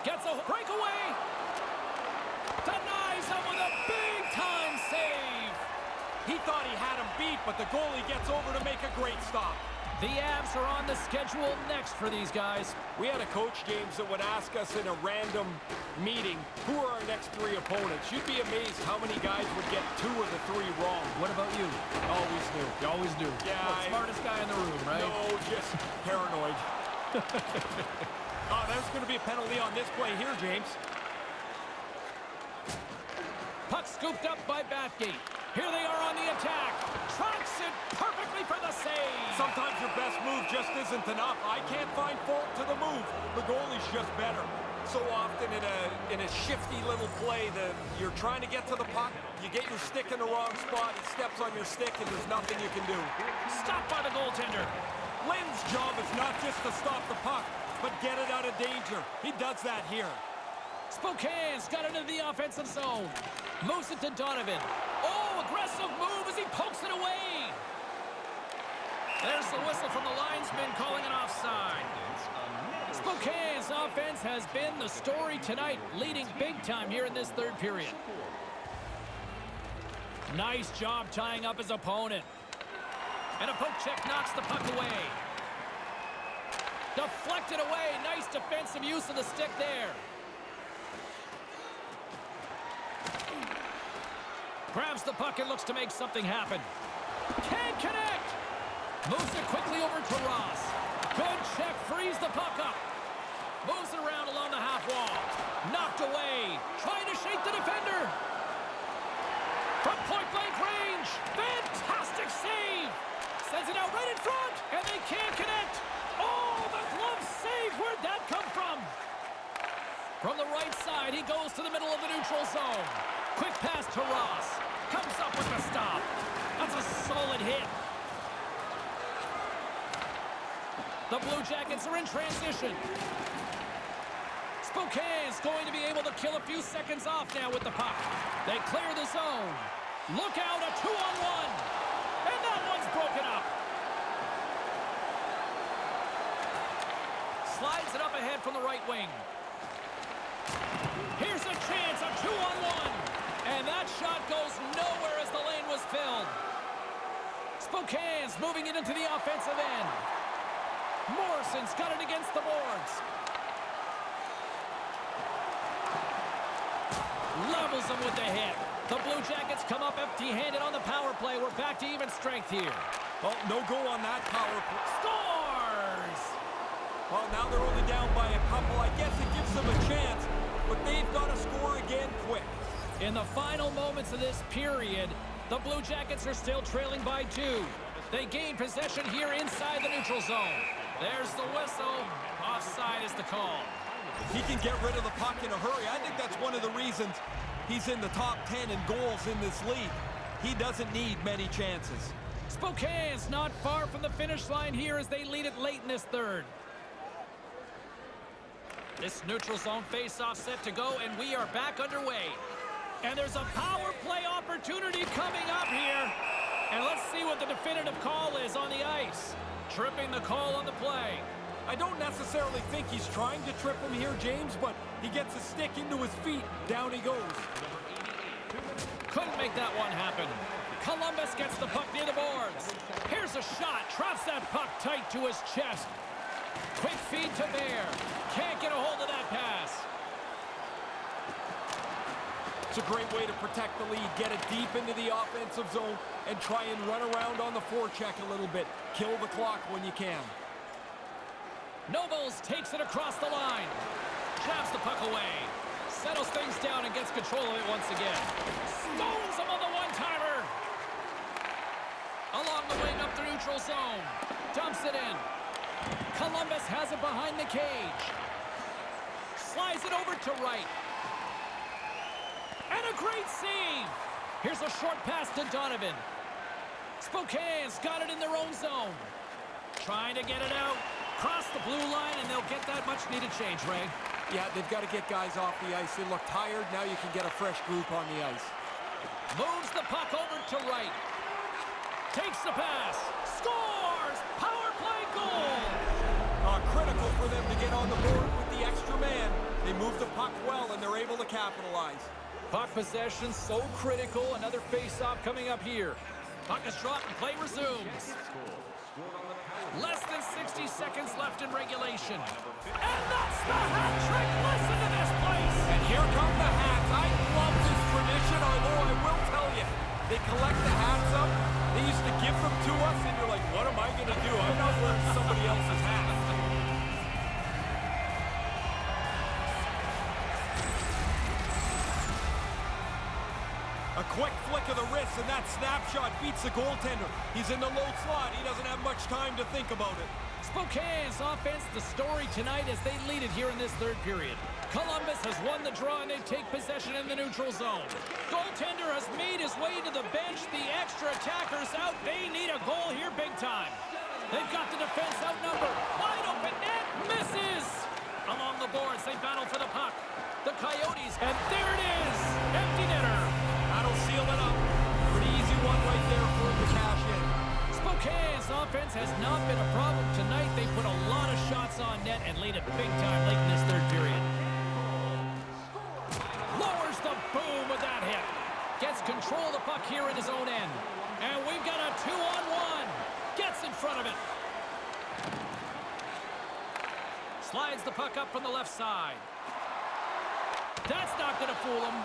Gets a breakaway. Denies him with a big-time save. He thought he had him beat, but the goalie gets over to make a great stop. The Avs are on the schedule next for these guys. We had a coach, James, that would ask us in a random meeting, who are our next three opponents? You'd be amazed how many guys would get 2 of the 3 wrong. What about you? Always knew. You always do. Yeah. Well, smartest guy in the room, right? No, just paranoid. There's going to be a penalty on this play here, James. Puck scooped up by Bathgate. Here they are on the attack. Tracks it perfectly for the save. Sometimes your best move just isn't enough. I can't find fault to the move. The goalie's just better. So often in a shifty little play, you're trying to get to the puck, you get your stick in the wrong spot, it steps on your stick, and there's nothing you can do. Stopped by the goaltender. Glen's job is not just to stop the puck, but get it out of danger. He does that here. Spokane's got it into the offensive zone. Moves it to Donovan. Oh, aggressive move as he pokes it away. There's the whistle from the linesman calling an offside. Spokane's offense has been the story tonight, leading big time here in this third period. Nice job tying up his opponent. And a poke check knocks the puck away. Deflected away. Nice defensive use of the stick there. Grabs the puck and looks to make something happen. Can't connect. Moves it quickly over to Ross. Good check, frees the puck up. Moves it around along the half wall. Knocked away. Trying to shake the defender. From point-blank range. Fantastic save. Sends it out right in front. And they can't connect. Oh, the glove save. Where'd that come from? From the right side, he goes to the middle of the neutral zone. Quick pass to Ross. Comes up with the stop. That's a solid hit. The Blue Jackets are in transition. Spokane's going to be able to kill a few seconds off now with the puck. They clear the zone. Look out, a 2-on-1. And that one's broken up. Slides it up ahead from the right wing. Here's a chance, a 2-on-1. And that shot goes nowhere as the lane was filled. Spokane's moving it into the offensive end. Morrison's got it against the boards. Levels him with the hit. The Blue Jackets come up empty-handed on the power play. We're back to even strength here. Well, no go on that power play. Scores! Well, now they're only down by a couple. I guess it gives them a chance, but they've got to score again quick. In the final moments of this period, the Blue Jackets are still trailing by 2. They gain possession here inside the neutral zone. There's the whistle. Offside is the call. He can get rid of the puck in a hurry. I think that's one of the reasons he's in the top 10 in goals in this league. He doesn't need many chances. Spokane's not far from the finish line here as they lead it late in this third. This neutral zone face-off set to go, and we are back underway. And there's a power play opportunity coming up here. And let's see what the definitive call is on the ice. Tripping the call on the play. I don't necessarily think he's trying to trip him here, James, but he gets a stick into his feet. Down he goes. Couldn't make that one happen. Columbus gets the puck near the boards. Here's a shot. Traps that puck tight to his chest. Quick feed to Bear. Can't get a hold of that pass. It's a great way to protect the lead. Get it deep into the offensive zone and try and run around on the forecheck a little bit. Kill the clock when you can. Nobles takes it across the line. Jabs the puck away. Settles things down and gets control of it once again. Stones him on the one-timer. Along the wing up the neutral zone. Dumps it in. Columbus has it behind the cage. Slides it over to right. And a great save. Here's a short pass to Donovan. Spokane's got it in their own zone. Trying to get it out. Cross the blue line, and they'll get that much-needed change, Ray. Yeah, they've got to get guys off the ice. They look tired. Now you can get a fresh group on the ice. Moves the puck over to right. Takes the pass. Scores! Power play goal! Critical for them to get on the board with the extra man. They move the puck well, and they're able to capitalize. Puck possession so critical. Another face-off coming up here. Puck is dropped and play resumes. Less than 60 seconds left in regulation. And that's the hat trick. Listen to this place. And here come the hats. I love this tradition, although I will tell you, they collect the hats up. They used to give them to us, and you're like, what am I going to do? I'm not wearing somebody else's hat. A quick flick of the wrist, and that snapshot beats the goaltender. He's in the low slot. He doesn't have much time to think about it. Spokane's offense, the story tonight as they lead it here in this third period. Columbus has won the draw, and they take possession in the neutral zone. Goaltender has made his way to the bench. The extra attackers out. They need a goal here big time. They've got the defense outnumbered. Wide open net. Misses. Along the boards, they battle for the puck. The Coyotes, and there it is. Empty netter. That'll seal it up. Pretty easy one right there for him to cash in. Spokane's offense has not been a problem tonight. They put a lot of shots on net and lead it big time late in this third period. Lowers the boom with that hit. Gets control of the puck here in his own end. And we've got a 2-on-1. Gets in front of it. Slides the puck up from the left side. That's not going to fool him.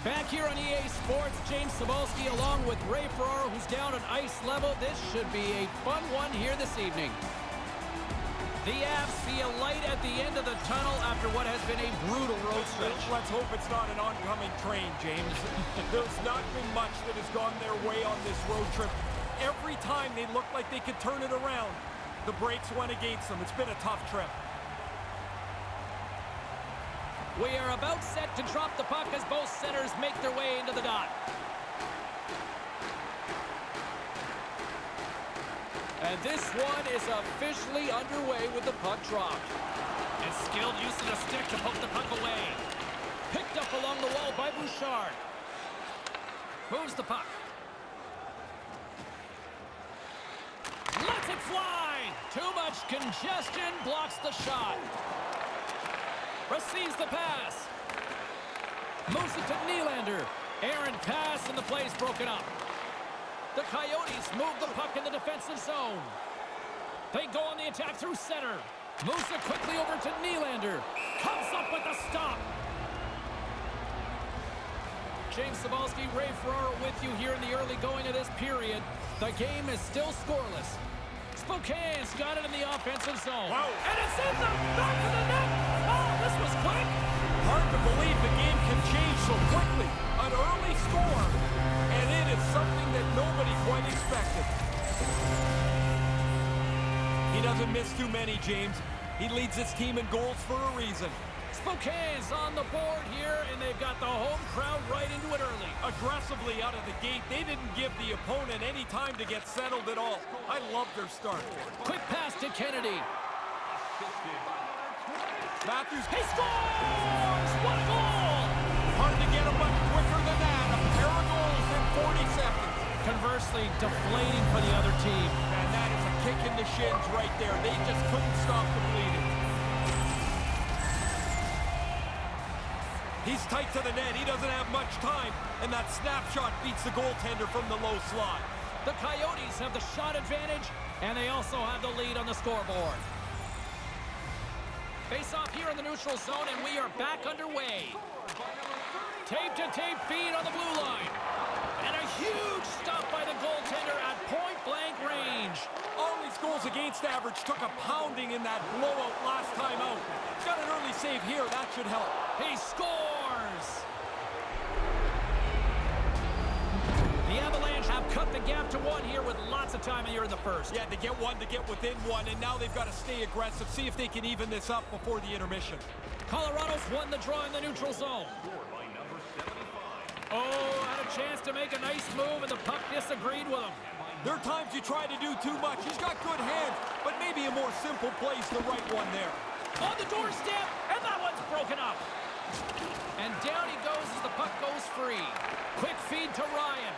Back here on EA Sports, James Cybulski along with Ray Ferraro, who's down at ice level. This should be a fun one here this evening. The Avs see a light at the end of the tunnel after what has been a brutal road stretch. Let's hope it's not an oncoming train, James. There's not been much that has gone their way on this road trip. Every time they looked like they could turn it around, the brakes went against them. It's been a tough trip. We are about set to drop the puck as both centers make their way into the dot. And this one is officially underway with the puck dropped. And skilled use of the stick to poke the puck away. Picked up along the wall by Bouchard. Moves the puck. Lets it fly! Too much congestion blocks the shot. Receives the pass. Moves it to Nylander. Errant pass and the play's broken up. The Coyotes move the puck in the defensive zone. They go on the attack through center. Moves it quickly over to Nylander. Comes up with a stop. James Cybulski, Ray Ferraro with you here in the early going of this period. The game is still scoreless. Spokane's got it in the offensive zone. Wow. And it's in the back of the net. Oh, this was quick. Hard to believe the game can change so quickly. An early score, and it is something that nobody quite expected. He doesn't miss too many, James. He leads his team in goals for a reason. Spokane's on the board here, and they've got the home crowd right into it early. Aggressively out of the gate, they didn't give the opponent any time to get settled at all. I love their start. Quick pass to Kennedy. Matthews, He scores! What a goal! hard to get him much quicker than that. A pair of goals in 40 seconds. Conversely, deflating for the other team. And that is a kick in the shins right there. They just couldn't stop the bleeding. He's tight to the net. He doesn't have much time. And that snapshot beats the goaltender from the low slot. The Coyotes have the shot advantage, and they also have the lead on the scoreboard. Face off here in the neutral zone, and we are back underway. Tape-to-tape feed on the blue line. And a huge stop by the goaltender at point-blank range. All these goals against average took a pounding in that blowout last time out. Got an early save here. That should help. He scores! The Avalanche have cut the gap to one here with lots of time here in the first. Yeah, to get one, to get within one, and now they've got to stay aggressive, see if they can even this up before the intermission. Colorado's won the draw in the neutral zone. Oh, had a chance to make a nice move, and the puck disagreed with him. There are times you try to do too much. He's got good hands, but maybe a more simple play's the right one there. On the doorstep, and that one's broken up. And down he goes as the puck goes free. Quick feed to Ryan.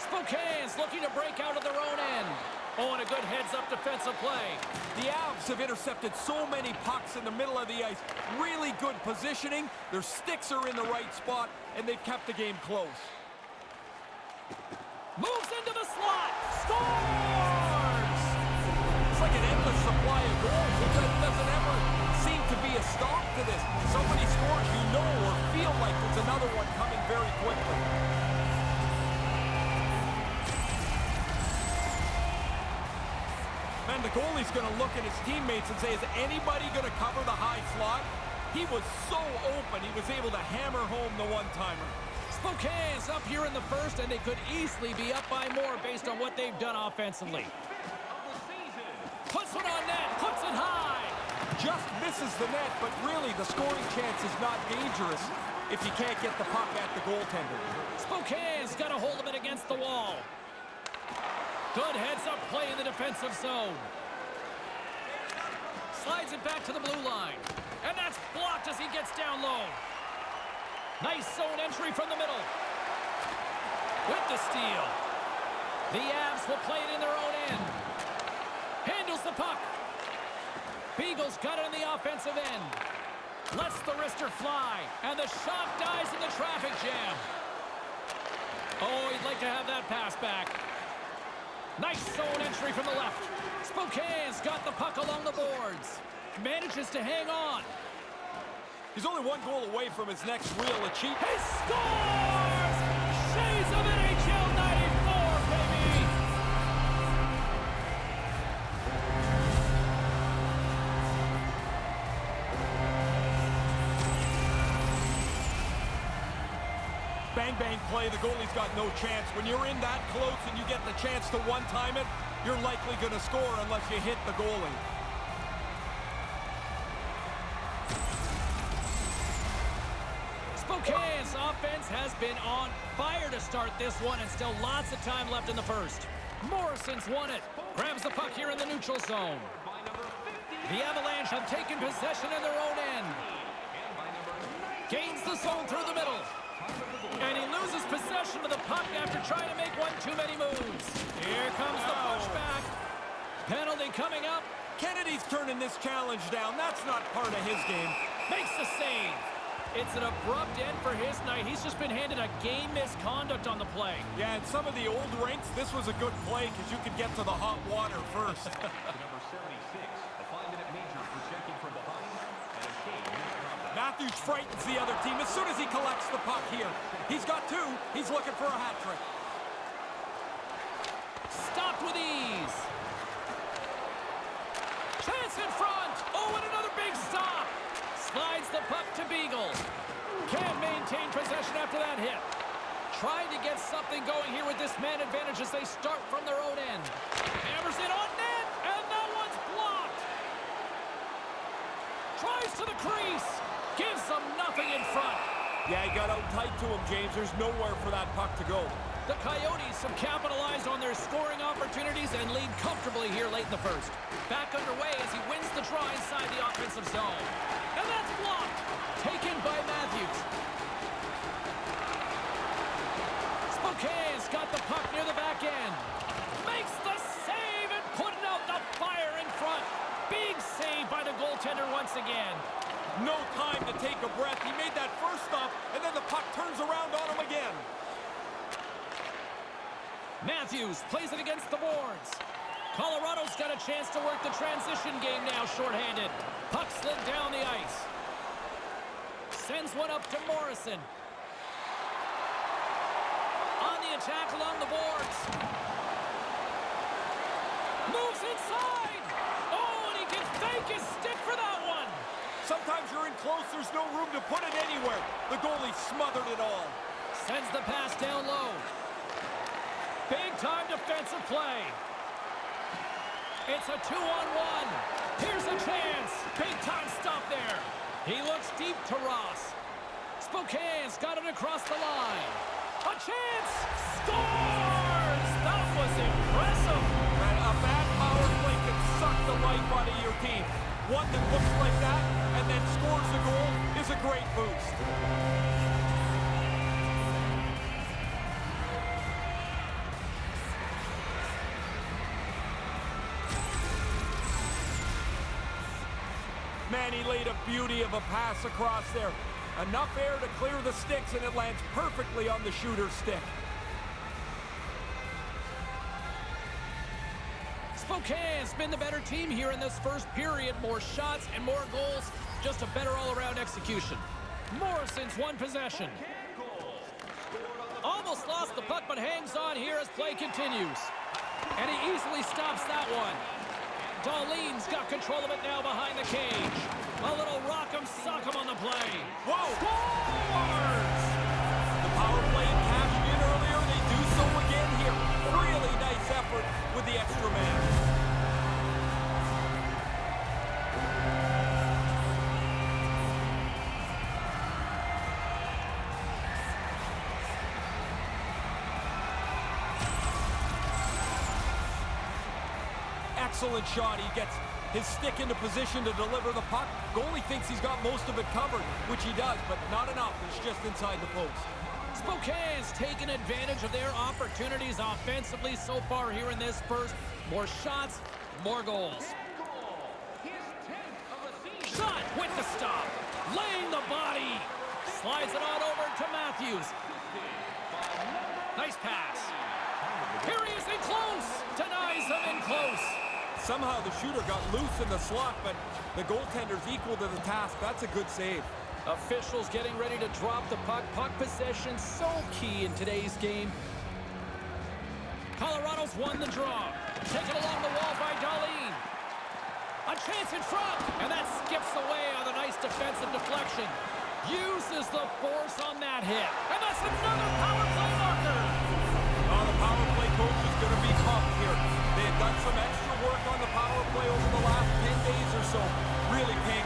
Spokane's looking to break out of their own end. Oh, and a good heads-up defensive play. The Avs have intercepted so many pucks in the middle of the ice. Really good positioning. Their sticks are in the right spot, and they've kept the game close. Moves into the slot. Scores! It's like an endless supply of goals. It doesn't ever seem to be a stop to this. Somebody scores, you know or feel like there's another one coming very quickly. And the goalie's going to look at his teammates and say, is anybody going to cover the high slot? He was so open, he was able to hammer home the one-timer. Spokane's up here in the first, and they could easily be up by more based on what they've done offensively. Puts it on net, puts it high. Just misses the net, but really the scoring chance is not dangerous if you can't get the puck at the goaltender. Spokane's got a hold of it against the wall. Good heads-up play in the defensive zone. Slides it back to the blue line. And that's blocked as he gets down low. Nice zone entry from the middle. With the steal. The Avs will play it in their own end. Handles the puck. Beagle's got it in the offensive end. Lets the wrister fly. And the shot dies in the traffic jam. Oh, he'd like to have that pass back. Nice zone entry from the left. Spokane's got the puck along the boards. Manages to hang on. He's only one goal away from his next real achievement. He scores! Shades of NHL 94, baby! Bang, bang play. The goalie's got no chance. When you're in that close and you get the chance to one-time it, you're likely going to score unless you hit the goalie. Spokane's offense has been on fire to start this one, and still lots of time left in the first. Morrison's won it. Grabs the puck here in the neutral zone. The Avalanche have taken possession in their own end. Gains the zone through the middle. And he loses possession of the puck after trying to make one too many moves. Here comes the pushback. Penalty coming up. Kennedy's turning this challenge down. That's not part of his game. Makes the save. It's an abrupt end for his night. He's just been handed a game misconduct on the play. Yeah, in some of the old rinks, this was a good play because you could get to the hot water first. Number 76, a 5-minute major for checking from behind. And a game misconduct. Matthews frightens the other team as soon as he collects the puck here. He's got two. He's looking for a hat trick. Stopped with ease. Chance in front. Oh, and another big stop. Slides the puck to Beagle. Can't maintain possession after that hit. Trying to get something going here with this man advantage as they start from their own end. Hammers it on net, and that one's blocked. Tries to the crease. Gives them nothing in front. Yeah, he got out tight to him, James. There's nowhere for that puck to go. The Coyotes have capitalized on their scoring opportunities and lead comfortably here late in the first. Back underway as he wins the draw inside the offensive zone. And that's blocked. Taken by Matthews. Spokane's got the puck near the back end. Makes the save and putting out the fire in front. Big save by the goaltender once again. No time to take a breath. He made that first stop, and then the puck turns around on him again. Matthews plays it against the boards. Colorado's got a chance to work the transition game now, shorthanded. Puck slid down the ice. Sends one up to Morrison. On the attack along the boards. Moves inside. Oh, and he can fake his stick for that one. Sometimes you're in close, there's no room to put it anywhere. The goalie smothered it all. Sends the pass down low. Big-time defensive play. It's a 2-on-1. Here's a chance. Big-time stop there. He looks deep to Ross. Spokane's got it across the line. A chance. Scores! That was impressive. A bad power play can suck the life out of your team. One that looks like that and then scores a goal is a great boost. Man, he laid a beauty of a pass across there. Enough air to clear the sticks, and it lands perfectly on the shooter's stick. Spokane's been the better team here in this first period. More shots and more goals. Just a better all-around execution. Morrison's won possession. Almost lost the puck, but hangs on here as play continues. And he easily stops that one. Darlene's got control of it now behind the cage. A little rock'em sock'em on the play. Whoa! Scores! The power play cashed in earlier. They do so again here. Really nice effort with the extra man. Excellent shot. He gets his stick into position to deliver the puck. Goalie thinks he's got most of it covered, which he does, but not enough. It's just inside the post. Spokane's taken advantage of their opportunities offensively so far here in this first. More shots, more goals. Shot with the stop. Laying the body. Slides it on over to Matthews. Nice pass. Here he is in close. Denies him in close. Somehow the shooter got loose in the slot, but the goaltender's equal to the task. That's a good save. Officials getting ready to drop the puck. Puck possession so key in today's game. Colorado's won the draw. Taken along the wall by DIII. A chance in front, and that skips away on a nice defensive deflection. Uses the force on that hit, and that's another power play marker. Oh, the power play coach is going to be pumped here. They have done some extra work on the power play over the last 10 days or so, really paying off.